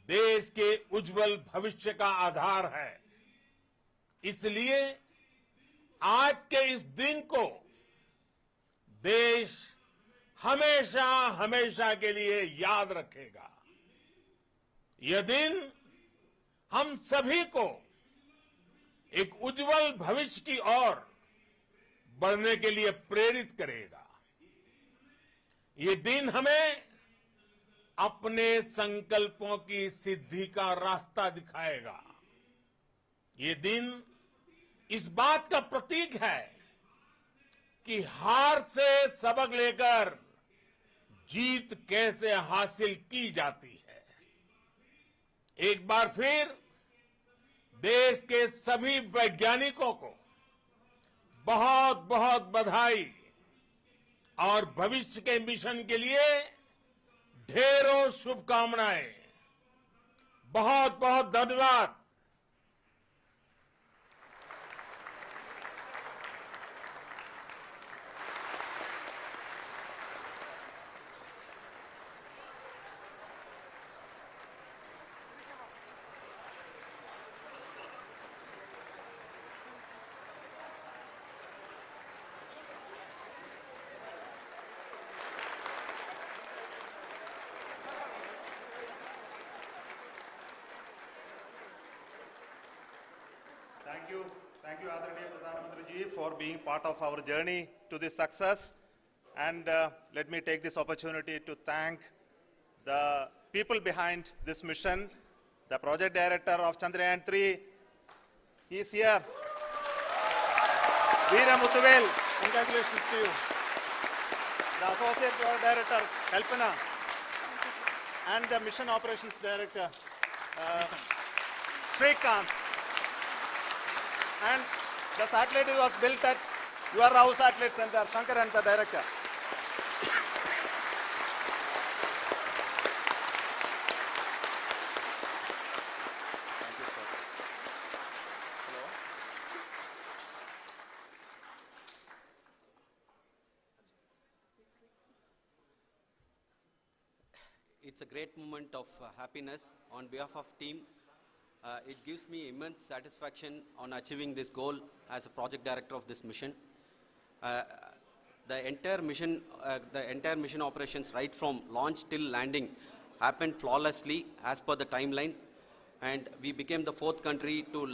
देश के उज्जवल भविष्य का आधार है। इसलिए आज के इस दिन को देश हमेशा हमेशा के लिए याद रखेगा। यह दिन हम सभी को एक उज्जवल भविष्य की ओर बढ़ने के लिए प्रेरित करेगा। ये दिन हमें अपने संकल्पों की सिद्धि का रास्ता दिखाएगा। ये दिन इस बात का प्रतीक है कि हार से सबक लेकर जीत कैसे हासिल की जाती है। एक बार फिर देश के सभी वैज्ञानिकों को बहुत बहुत बधाई और भविष्य के मिशन के लिए ढेरों शुभकामनाएं। बहुत बहुत धन्यवाद। Thank you, Adaraniya Pradhan Mantri ji, for being part of our journey to this success. And let me take this opportunity to thank the people behind this mission, the project director of Chandrayaan-3. He is here. Veera Muthuvel, congratulations to you. The associate project director, Kalpana, and the mission operations director, Srikanth. And the satellite was built at your Rao Satellite Center, Shankar and the director. Thank you, sir. Hello. It's a great moment of happiness on behalf of team. It gives me immense satisfaction on achieving this goal as a project director of this mission. The entire mission operations right from launch till landing happened flawlessly as per the timeline, and we became the 4th country to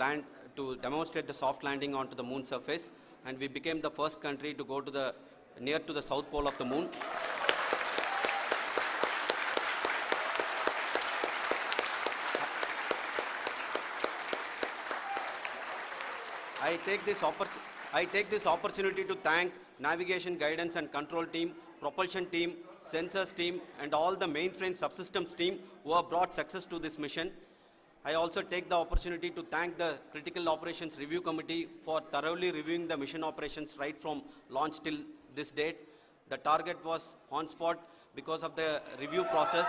demonstrate the soft landing onto the moon surface, and we became the first country to go to near to the south pole of the moon. I take this opportunity to thank navigation, guidance and control team, propulsion team, sensors team and all the mainframe subsystems team who have brought success to this mission. I also take the opportunity to thank the Critical Operations Review Committee for thoroughly reviewing the mission operations right from launch till this date. The target was on spot because of the review process.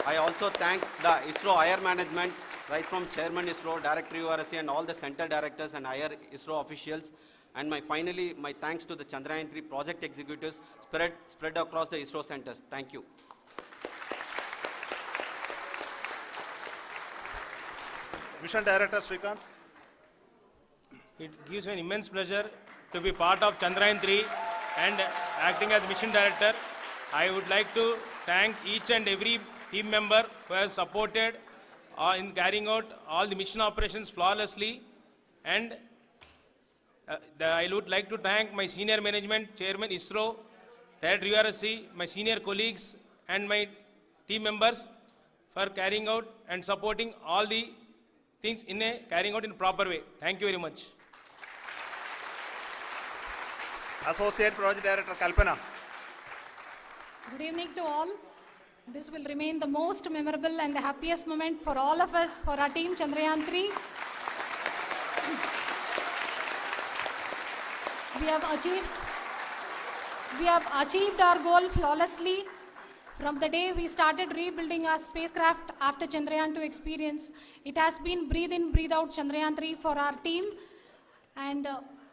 I also thank the ISRO higher management, right from Chairman ISRO, Director URSC and all the center directors and higher ISRO officials. And finally, my thanks to the Chandrayaan-3 project executives spread across the ISRO centers. Thank you. Mission Director Srikanth. It gives me an immense pleasure to be part of Chandrayaan-3 and acting as Mission Director. I would like to thank each and every team member who has supported in carrying out all the mission operations flawlessly, and I would like to thank my senior management, Chairman ISRO, Director URSC, my senior colleagues and my team members for carrying out and supporting all the things carrying out in a proper way. Thank you very much. Associate Project Director Kalpana. Good evening to all. This will remain the most memorable and the happiest moment for all of us, for our team Chandrayaan 3. We have achieved our goal flawlessly. From the day we started rebuilding our spacecraft after Chandrayaan 2 experience, it has been breathe in, breathe out Chandrayaan 3 for our team. And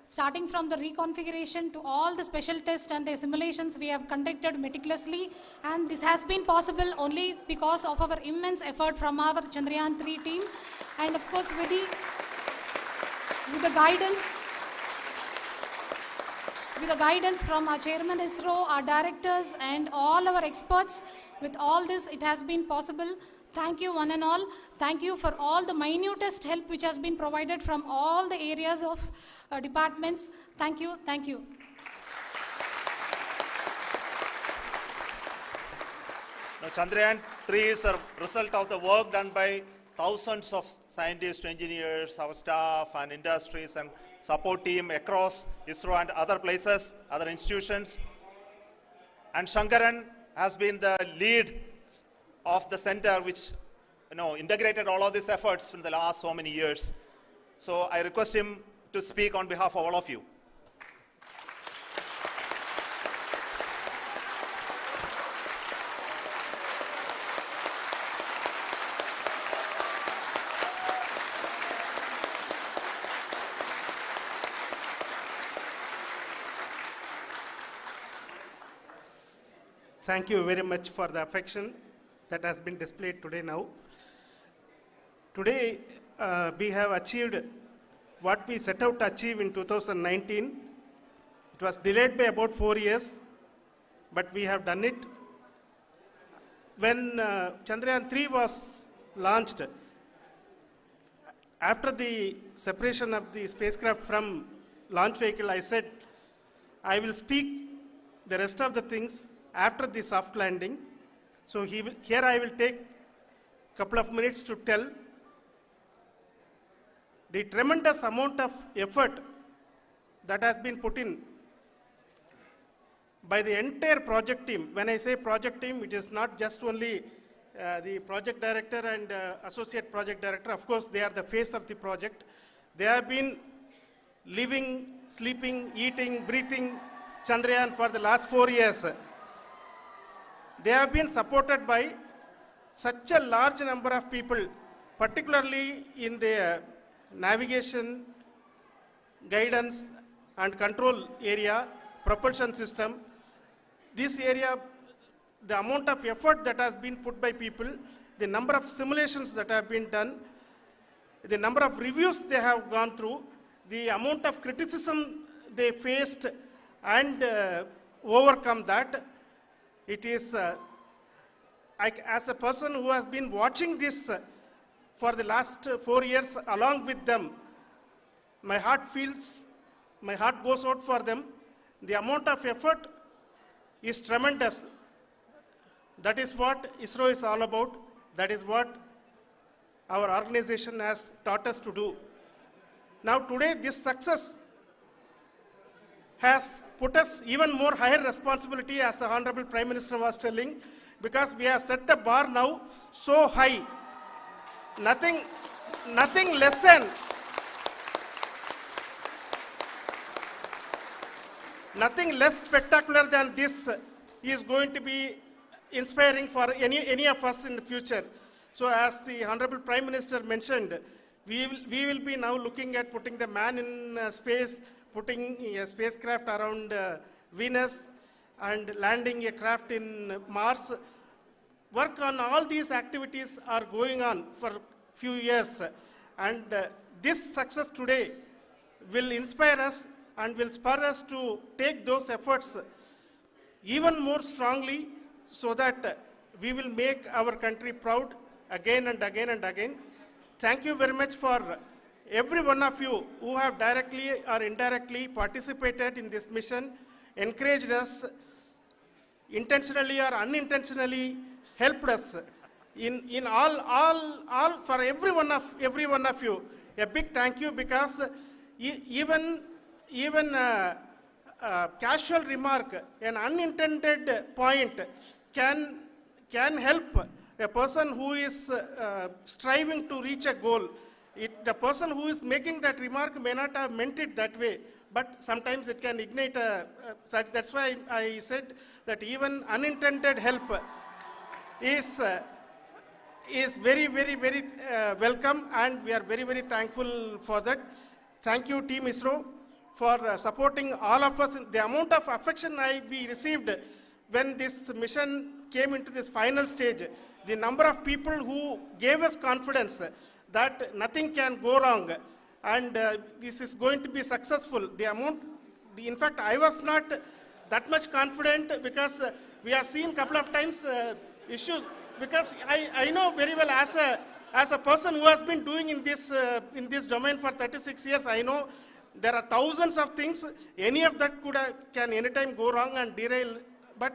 starting from the reconfiguration to all the special tests and the simulations we have conducted meticulously, and this has been possible only because of our immense effort from our Chandrayaan 3 team, and of course with the guidance from our chairman ISRO, our directors and all our experts. With all this, it has been possible. Thank you one and all. Thank you for all the minutest help which has been provided from all the areas of departments. Thank you. Thank you. Now, Chandrayaan 3 is a result of the work done by thousands of scientists, engineers, our staff and industries and support team across ISRO and other places, other institutions. And Shankaran has been the lead of the center which integrated all of these efforts in the last so many years. So I request him to speak on behalf of all of you. Thank you very much for the affection that has been displayed today now. Today, we have achieved what we set out to achieve in 2019. It was delayed by about 4 years, but we have done it. When Chandrayaan 3 was launched, after the separation of the spacecraft from launch vehicle, I said, I will speak the rest of the things after the soft landing. So here I will take a couple of minutes to tell the tremendous amount of effort that has been put in by the entire project team. When I say project team, it is not just only the project director and associate project director. Of course, they are the face of the project. They have been living, sleeping, eating, breathing Chandrayaan for the last 4 years. They have been supported by such a large number of people, particularly in the navigation, guidance and control area, propulsion system. This area, the amount of effort that has been put by people, the number of simulations that have been done, the number of reviews they have gone through, the amount of criticism they faced and overcome that. It is, as a person who has been watching this for the last 4 years along with them, my heart goes out for them. The amount of effort is tremendous. That is what ISRO is all about. That is what our organization has taught us to do. Now today, this success has put us even more higher responsibility, as the Honorable Prime Minister was telling, because we have set the bar now so high. Nothing less spectacular than this is going to be inspiring for any of us in the future. So as the Honorable Prime Minister mentioned, we will be now looking at putting the man in space, putting a spacecraft around Venus and landing a craft in Mars. Work on all these activities are going on for few years. And this success today will inspire us and will spur us to take those efforts even more strongly so that we will make our country proud again and again and again. Thank you very much for every one of you who have directly or indirectly participated in this mission, encouraged us, intentionally or unintentionally helped us in all for every one of you. A big thank you, because even casual remark, an unintended point can help a person who is striving to reach a goal. The person who is making that remark may not have meant it that way, but sometimes it can ignite that's why I said that even unintended help is very, very, very welcome, and we are very, very thankful for that. Thank you, Team ISRO, for supporting all of us. The amount of affection we received when this mission came into this final stage, the number of people who gave us confidence that nothing can go wrong, and this is going to be successful. In fact, I was not that much confident because we have seen couple of times issues. Because I know very well as a person who has been doing in this domain for 36 years, I know there are thousands of things. Any of that can anytime go wrong and derail. But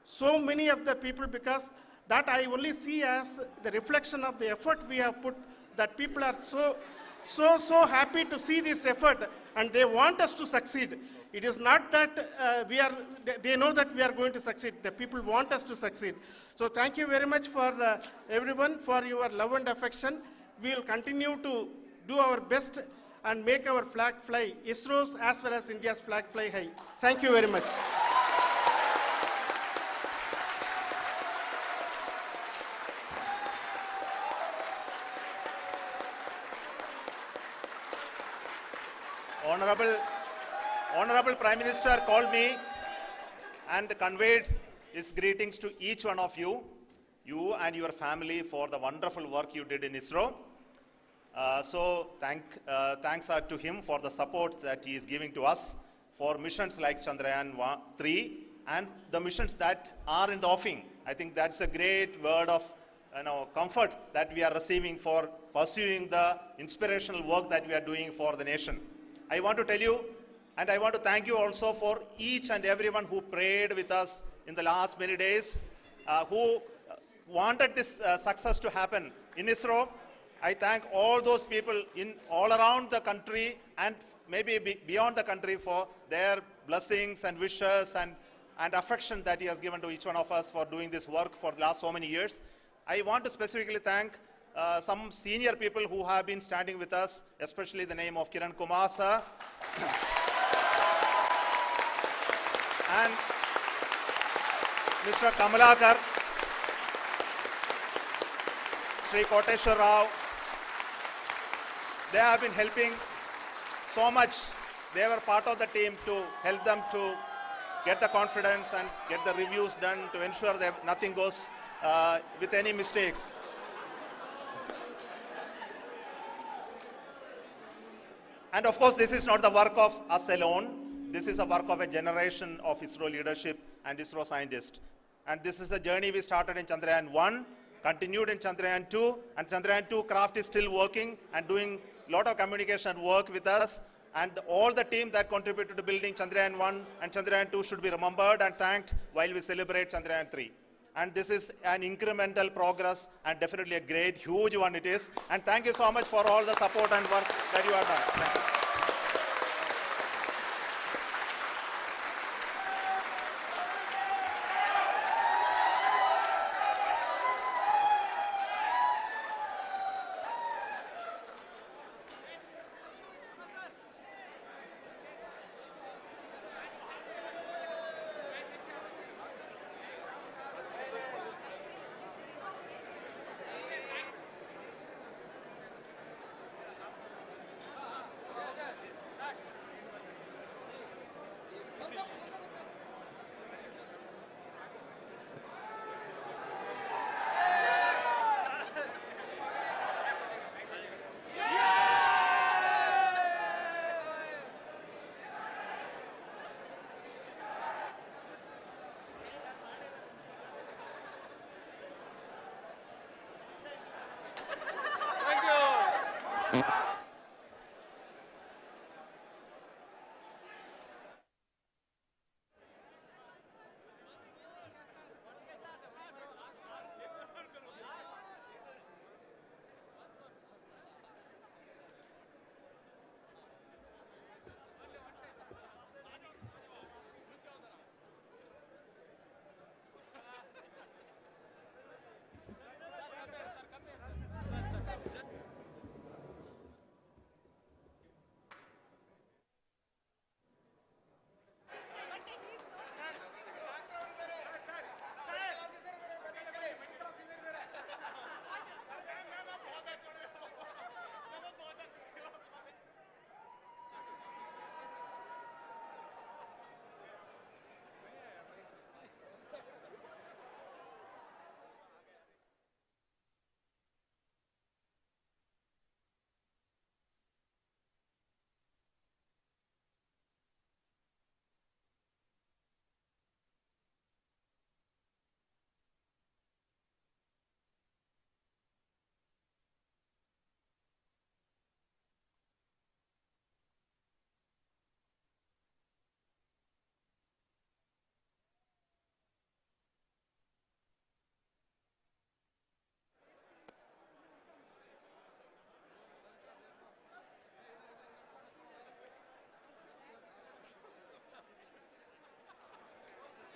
so many of the people, because that I only see as the reflection of the effort we have put, that people are so happy to see this effort and they want us to succeed. It is not that they know that we are going to succeed. The people want us to succeed. So thank you very much for everyone for your love and affection. We will continue to do our best and make our flag fly, ISRO's as well as India's flag fly high. Thank you very much. Honorable Prime Minister called me and conveyed his greetings to each one of you and your family for the wonderful work you did in ISRO. Thanks are to him for the support that he is giving to us for missions like Chandrayaan 3 and the missions that are in the offing. I think that's a great word of comfort that we are receiving for pursuing the inspirational work that we are doing for the nation. I want to tell you, and I want to thank you also for each and everyone who prayed with us in the last many days, who wanted this success to happen in ISRO. I thank all those people all around the country and maybe beyond the country for their blessings and wishes and affection that he has given to each one of us for doing this work for the last so many years. I want to specifically thank some senior people who have been standing with us, especially the name of Kiran Kumar sir and Mr. Kamalakar, Sri Koteshwar Rao. They have been helping so much. They were part of the team to help them to get the confidence and get the reviews done to ensure that nothing goes with any mistakes. And of course, this is not the work of us alone. This is a work of a generation of ISRO leadership and ISRO scientists. And this is a journey we started in Chandrayaan 1, continued in Chandrayaan 2, and Chandrayaan 2 craft is still working and doing a lot of communication work with us. And all the team that contributed to building Chandrayaan 1 and Chandrayaan 2 should be remembered and thanked while we celebrate Chandrayaan 3. And this is an incremental progress and definitely a great, huge one it is. And thank you so much for all the support and work that you have done. Thank you.